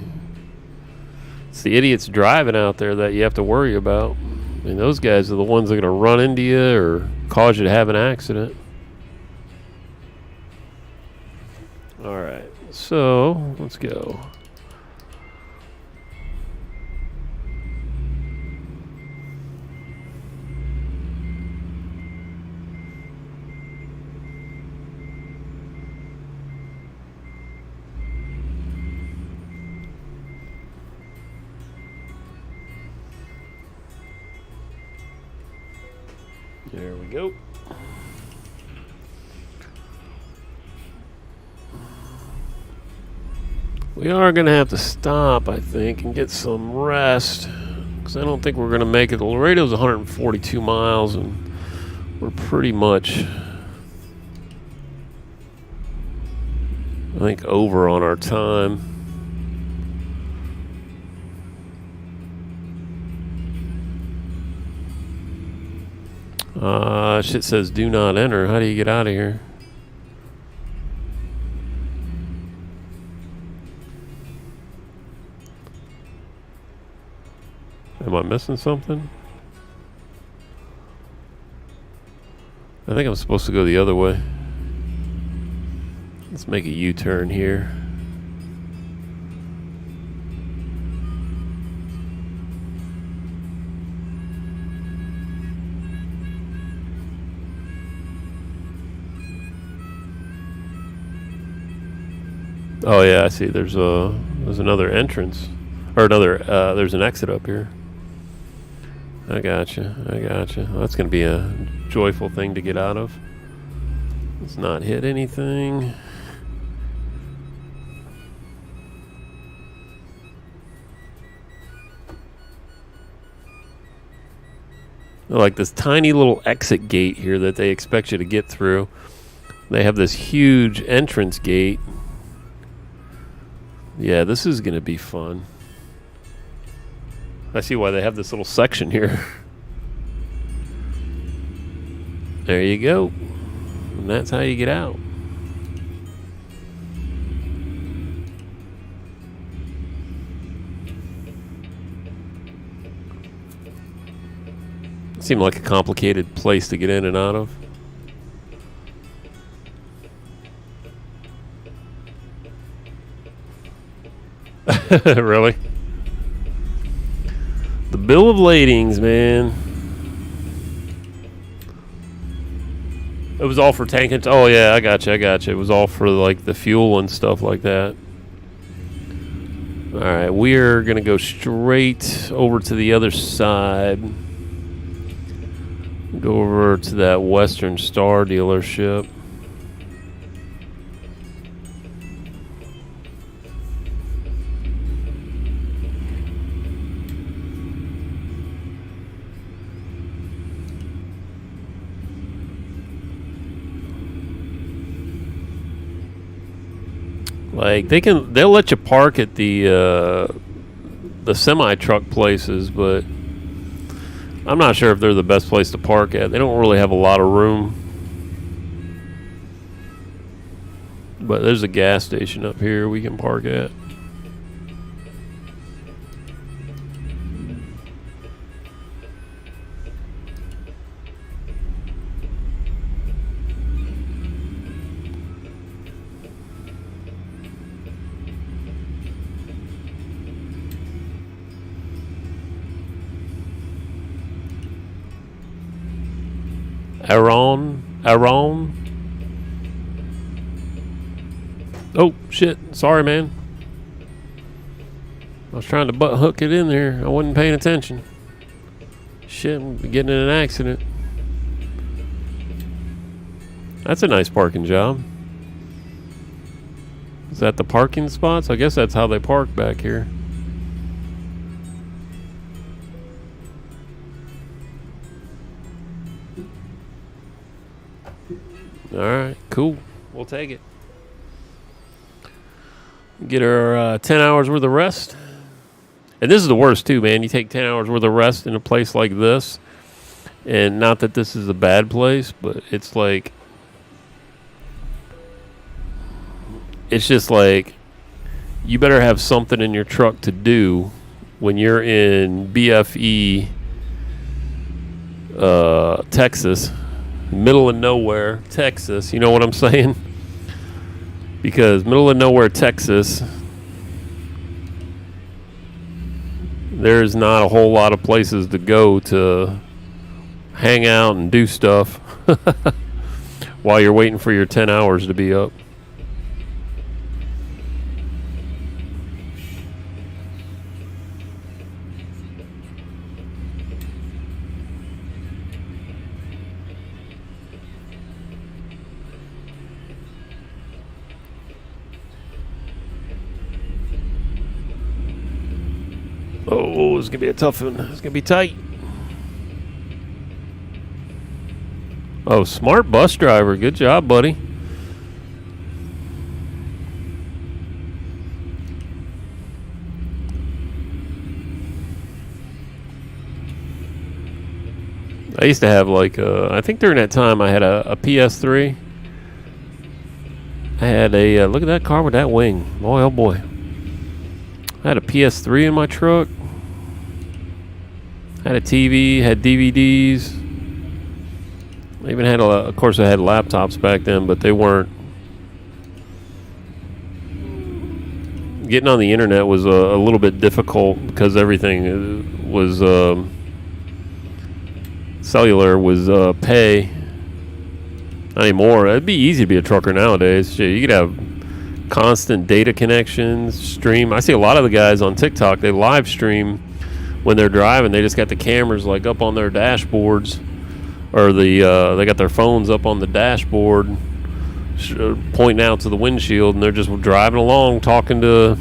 It's the idiots driving out there that you have to worry about. I mean, those guys are the ones that are going to run into you or cause you to have an accident. All right, so let's go. There we go. We are going to have to stop, I think, and get some rest. Because I don't think we're going to make it. Laredo's 142 miles, and we're pretty much, I think, over on our time. Shit says do not enter. How do you get out of here? Am I missing something? I think I'm supposed to go the other way. Let's make a U-turn here. Oh yeah, I see. There's another entrance, or another. There's an exit up here. I gotcha. Well, that's gonna be a joyful thing to get out of. Let's not hit anything. Like this tiny little exit gate here that they expect you to get through. They have this huge entrance gate. Yeah, this is going to be fun. I see why they have this little section here. There you go. And that's how you get out. It seemed like a complicated place to get in and out of. Really? The bill of ladings, man. It was all for tanking. Oh yeah, I gotcha. It was all for like the fuel and stuff like that. All right, we're gonna go straight over to the other side. Go over to that Western Star dealership. Like they'll let you park at the semi truck places, but I'm not sure if they're the best place to park at. They don't really have a lot of room. But there's a gas station up here we can park at. Aaron. Oh, shit. Sorry, man. I was trying to butt hook it in there. I wasn't paying attention. Shit, we'll be getting in an accident. That's a nice parking job. Is that the parking spots? I guess that's how they park back here. Alright, cool. We'll take it. Get our 10 hours worth of rest. And this is the worst too, man. You take 10 hours worth of rest in a place like this, and not that this is a bad place, but it's like, it's just like, you better have something in your truck to do when you're in BFE, Texas, middle of nowhere, Texas. You know what I'm saying? Because middle of nowhere, Texas, there's not a whole lot of places to go to hang out and do stuff while you're waiting for your 10 hours to be up. Oh, it's going to be a tough one. It's going to be tight. Oh, smart bus driver. Good job, buddy. I used to have like, I think during that time I had a PS3. I had a, look at that car with that wing. Boy, oh boy. I had a PS3 in my truck. Had a TV, had DVDs. I even had of course I had laptops back then, but they weren't. Getting on the internet was a little bit difficult because everything was, cellular was pay. Not anymore. It'd be easy to be a trucker nowadays. Shit, you could have constant data connections, stream. I see a lot of the guys on TikTok, they live stream when they're driving. They just got the cameras like up on their dashboards, or they got their phones up on the dashboard, pointing out to the windshield, and they're just driving along, talking to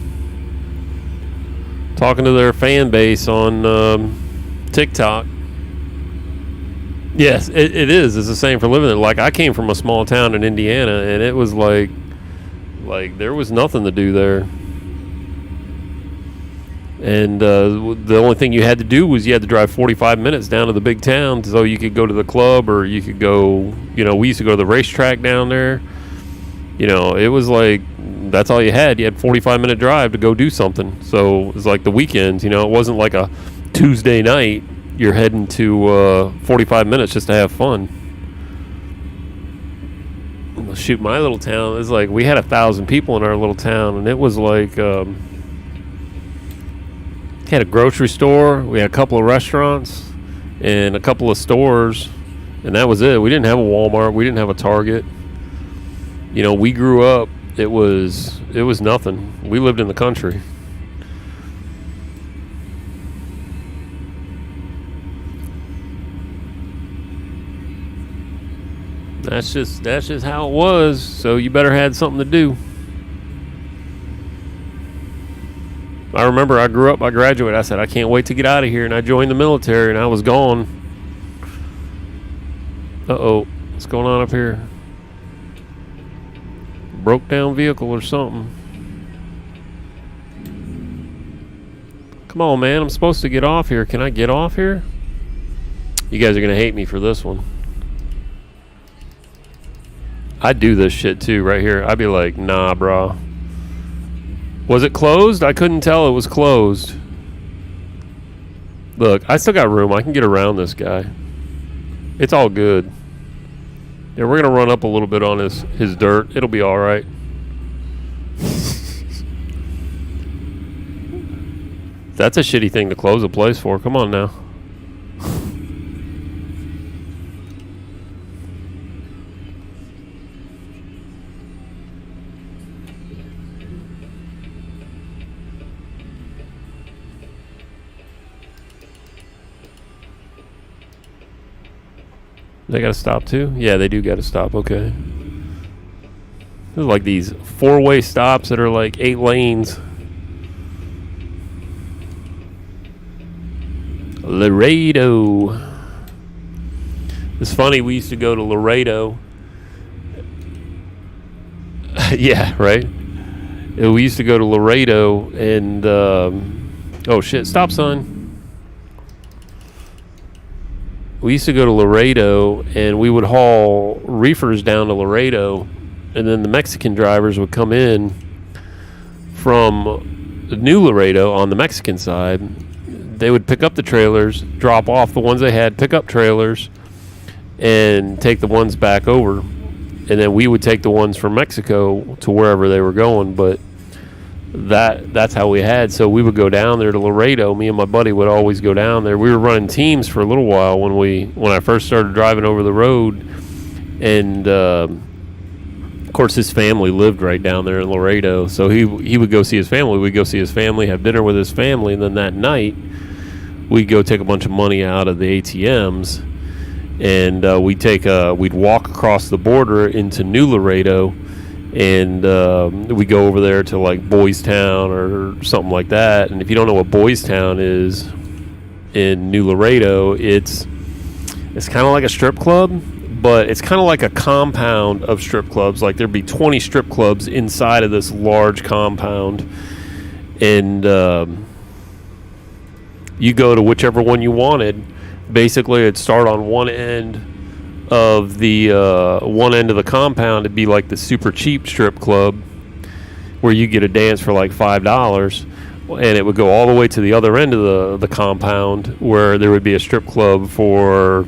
their fan base on TikTok. Yes, it is. It's the same for living there. Like, I came from a small town in Indiana, and it was like there was nothing to do there. And the only thing you had to do was you had to drive 45 minutes down to the big town so you could go to the club, or you could go, we used to go to the racetrack down there. It was like, that's all you had. You had 45-minute drive to go do something. So it was like the weekends, it wasn't like a Tuesday night you're heading to 45 minutes just to have fun. Well, shoot, my little town, it was like we had 1,000 people in our little town, and it was like, had a grocery store, we had a couple of restaurants, and a couple of stores, and that was it. We didn't have a Walmart, we didn't have a Target. We grew up, it was nothing. We lived in the country. That's just how it was. So you better had something to do. I remember I grew up, I graduated, I said, I can't wait to get out of here, and I joined the military, and I was gone. Uh-oh, what's going on up here? Broke down vehicle or something. Come on, man, I'm supposed to get off here. Can I get off here? You guys are going to hate me for this one. I'd do this shit too right here. I'd be like, nah, bro. Was it closed? I couldn't tell it was closed. Look, I still got room. I can get around this guy. It's all good. Yeah, we're going to run up a little bit on his dirt. It'll be all right. That's a shitty thing to close a place for. Come on now. They gotta stop too? Yeah, they do gotta stop. Okay. There's like these 4-way stops that are like 8 lanes. Laredo. It's funny, we used to go to Laredo. Yeah, right? We used to go to Laredo, and Oh shit! Stop sign. We used to go to Laredo, and we would haul reefers down to Laredo, and then the Mexican drivers would come in from New Laredo on the Mexican side. They would pick up the trailers, drop off the ones they had, pick up trailers, and take the ones back over. And then we would take the ones from Mexico to wherever they were going. But that's how we had. So we would go down there to Laredo. Me and my buddy would always go down there. We were running teams for a little while when I first started driving over the road. And of course, his family lived right down there in Laredo. So he would go see his family. We'd go see his family, have dinner with his family, and then that night we'd go take a bunch of money out of the ATMs. And we'd walk across the border into New Laredo, and we go over there to like Boys Town or something like that. And if you don't know what Boys Town is in New Laredo, it's kind of like a strip club, but it's kind of like a compound of strip clubs. Like there'd be 20 strip clubs inside of this large compound, and you go to whichever one you wanted. Basically, it'd start on one end of the compound. It'd be like the super cheap strip club where you get a dance for like $5, and it would go all the way to the other end of the compound where there would be a strip club for,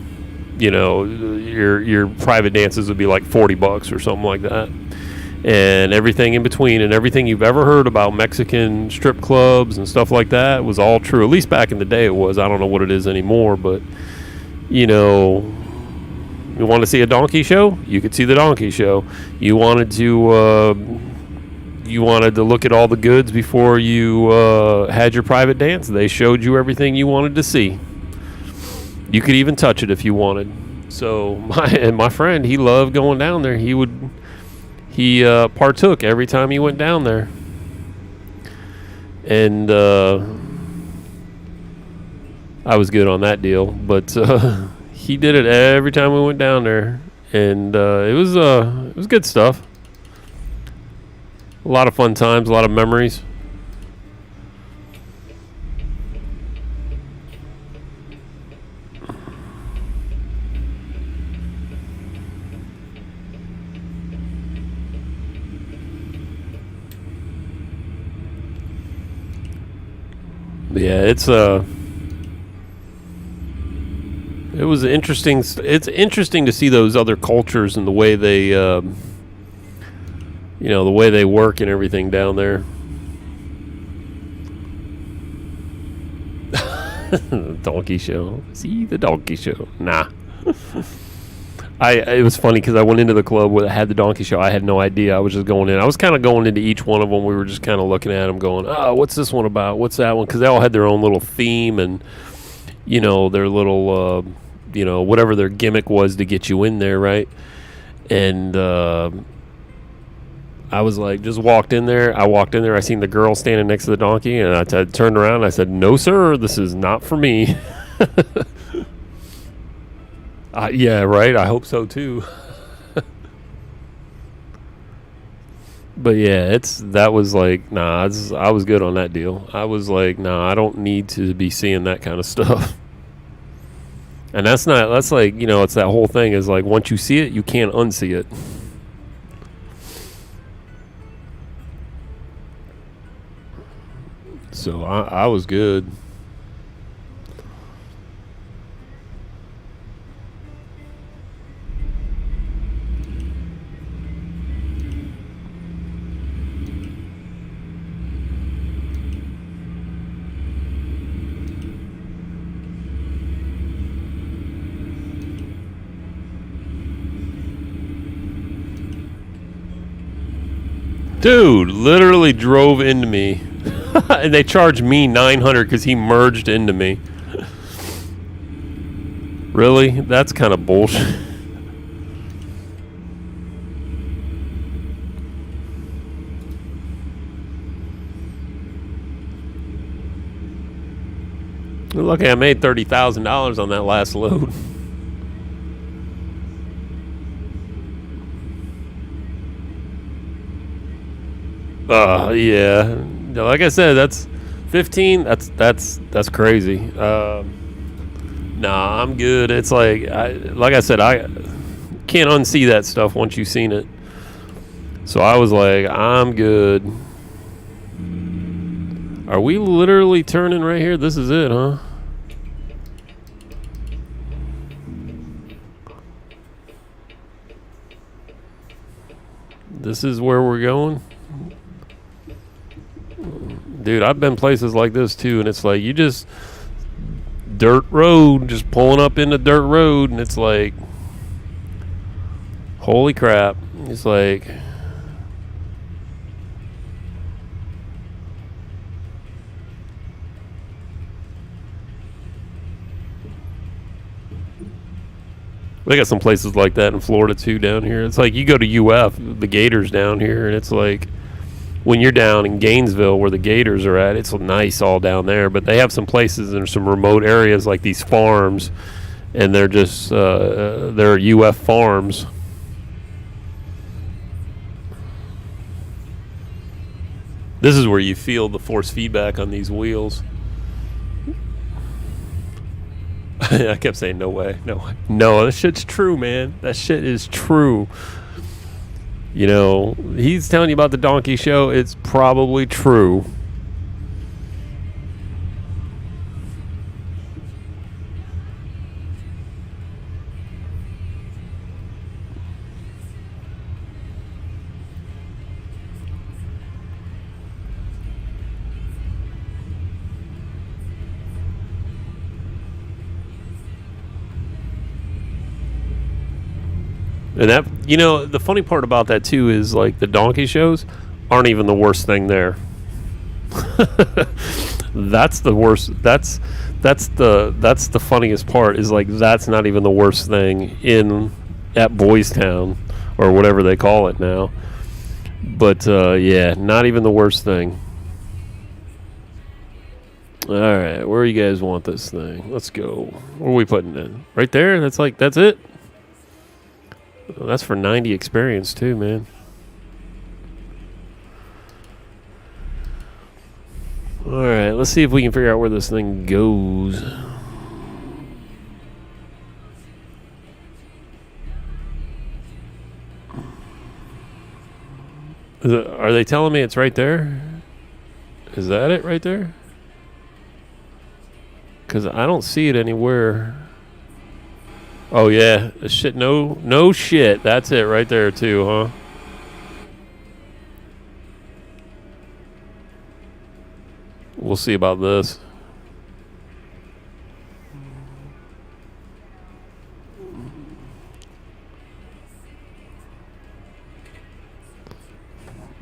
your private dances would be like $40 or something like that. And everything in between, and everything you've ever heard about Mexican strip clubs and stuff like that was all true. At least back in the day it was. I don't know what it is anymore, but you want to see a donkey show? You could see the donkey show. You wanted to look at all the goods before you had your private dance. They showed you everything you wanted to see. You could even touch it if you wanted. So my friend, he loved going down there. He partook every time he went down there. And I was good on that deal. But he did it every time we went down there. And it was good stuff. A lot of fun times, a lot of memories. Yeah, it was interesting. It's interesting to see those other cultures and the way they, the way they work and everything down there. Donkey show. See the donkey show. Nah. It was funny because I went into the club where it had the donkey show. I had no idea. I was just going in. I was kind of going into each one of them. We were just kind of looking at them going, oh, what's this one about? What's that one? Because they all had their own little theme and, their little, whatever their gimmick was to get you in there, right? And I was like, just walked in there. I walked in there. I seen the girl standing next to the donkey, and I turned around and I said, no, sir, this is not for me. Yeah, right. I hope so too. But yeah, I was like, nah, I was good on that deal. I was like, nah, I don't need to be seeing that kind of stuff. And that's like, it's that whole thing is like, once you see it, you can't unsee it. So I was good. Dude, literally drove into me. And they charged me $900 because he merged into me. Really? That's kind of bullshit. Lucky I made $30,000 on that last load. Yeah. Like I said, that's 15. That's crazy. Nah, I'm good. It's like I said, I can't unsee that stuff once you've seen it. So I was like, I'm good. Are we literally turning right here? This is it, huh? This is where we're going? Dude, I've been places like this too, and it's like you just dirt road, just pulling up into dirt road, and it's like, holy crap. It's like, they got some places like that in Florida too down here. It's like you go to UF, the Gators down here, and it's like when you're down in Gainesville where the Gators are at, it's nice all down there. But they have some places in some remote areas like these farms, and they're just they're UF farms. This is where you feel the force feedback on these wheels. I kept saying, no way, no way. No, that shit's true, man. That shit is true. You know, he's telling you about the donkey show. It's probably true. And that, you know, the funny part about that too is like the donkey shows aren't even the worst thing there. That's the worst. That's the funniest part is like that's not even the worst thing in at Boys Town or whatever they call it now. But yeah, not even the worst thing. All right, where you guys want this thing? Let's go. Where are we putting it? Right there. That's it. Well, that's for 90 experience too, man. Alright, let's see if we can figure out where this thing goes. Are they telling me it's right there? Is that it right there? Because I don't see it anywhere. Oh yeah, shit. No shit. That's it right there too, huh? We'll see about this.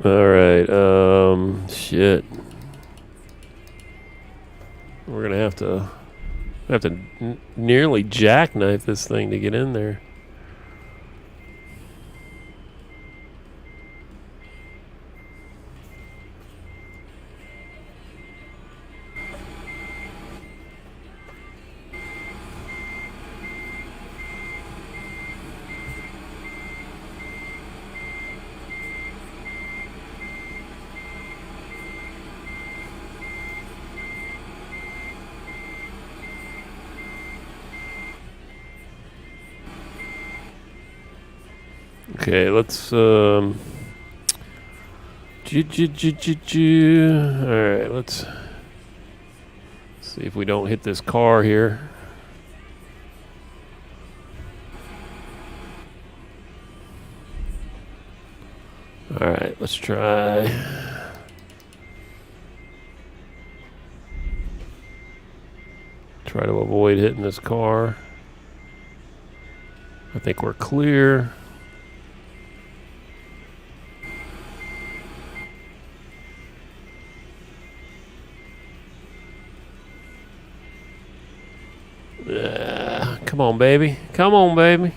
All right. Shit. We're gonna have to nearly jackknife this thing to get in there. Okay, let's Alright, let's see if we don't hit this car here. Alright, let's try. Try to avoid hitting this car. I think we're clear. Come on, baby. Come on, baby.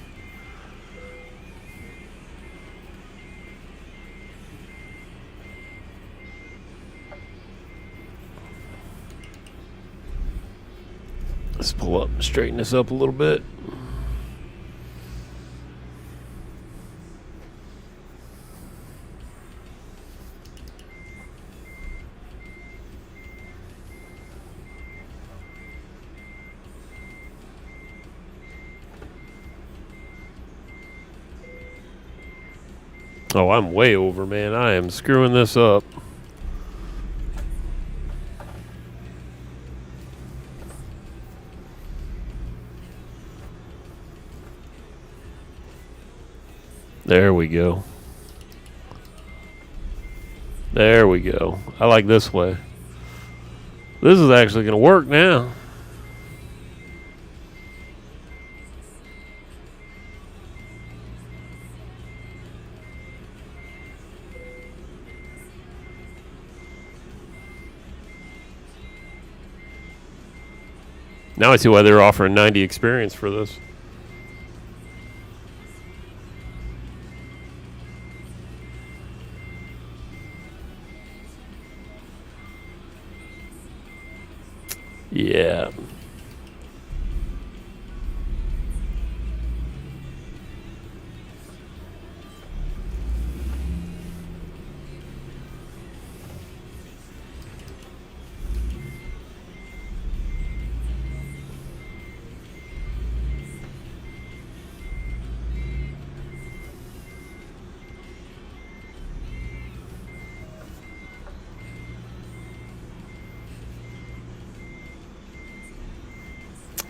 Let's pull up and straighten this up a little bit. Oh, I'm way over, man. I am screwing this up. There we go. There we go. I like this way. This is actually going to work now. Now I see why they're offering 90 experience for this. Yeah.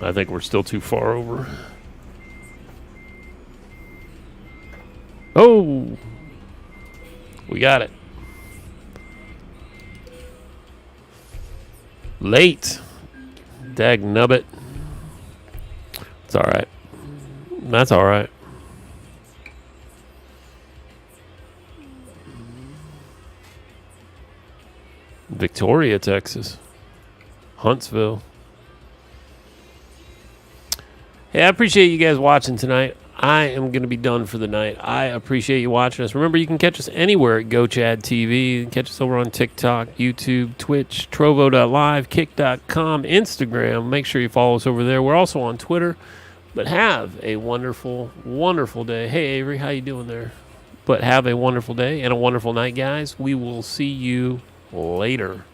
I think we're still too far over. Oh! We got it. Late. Dag nubbit. It's alright. That's alright. Victoria, Texas. Huntsville. Hey, I appreciate you guys watching tonight. I am going to be done for the night. I appreciate you watching us. Remember, you can catch us anywhere at GoChad TV. You can catch us over on TikTok, YouTube, Twitch, Trovo.live, Kick.com, Instagram. Make sure you follow us over there. We're also on Twitter. But have a wonderful, wonderful day. Hey, Avery, how you doing there? But have a wonderful day and a wonderful night, guys. We will see you later.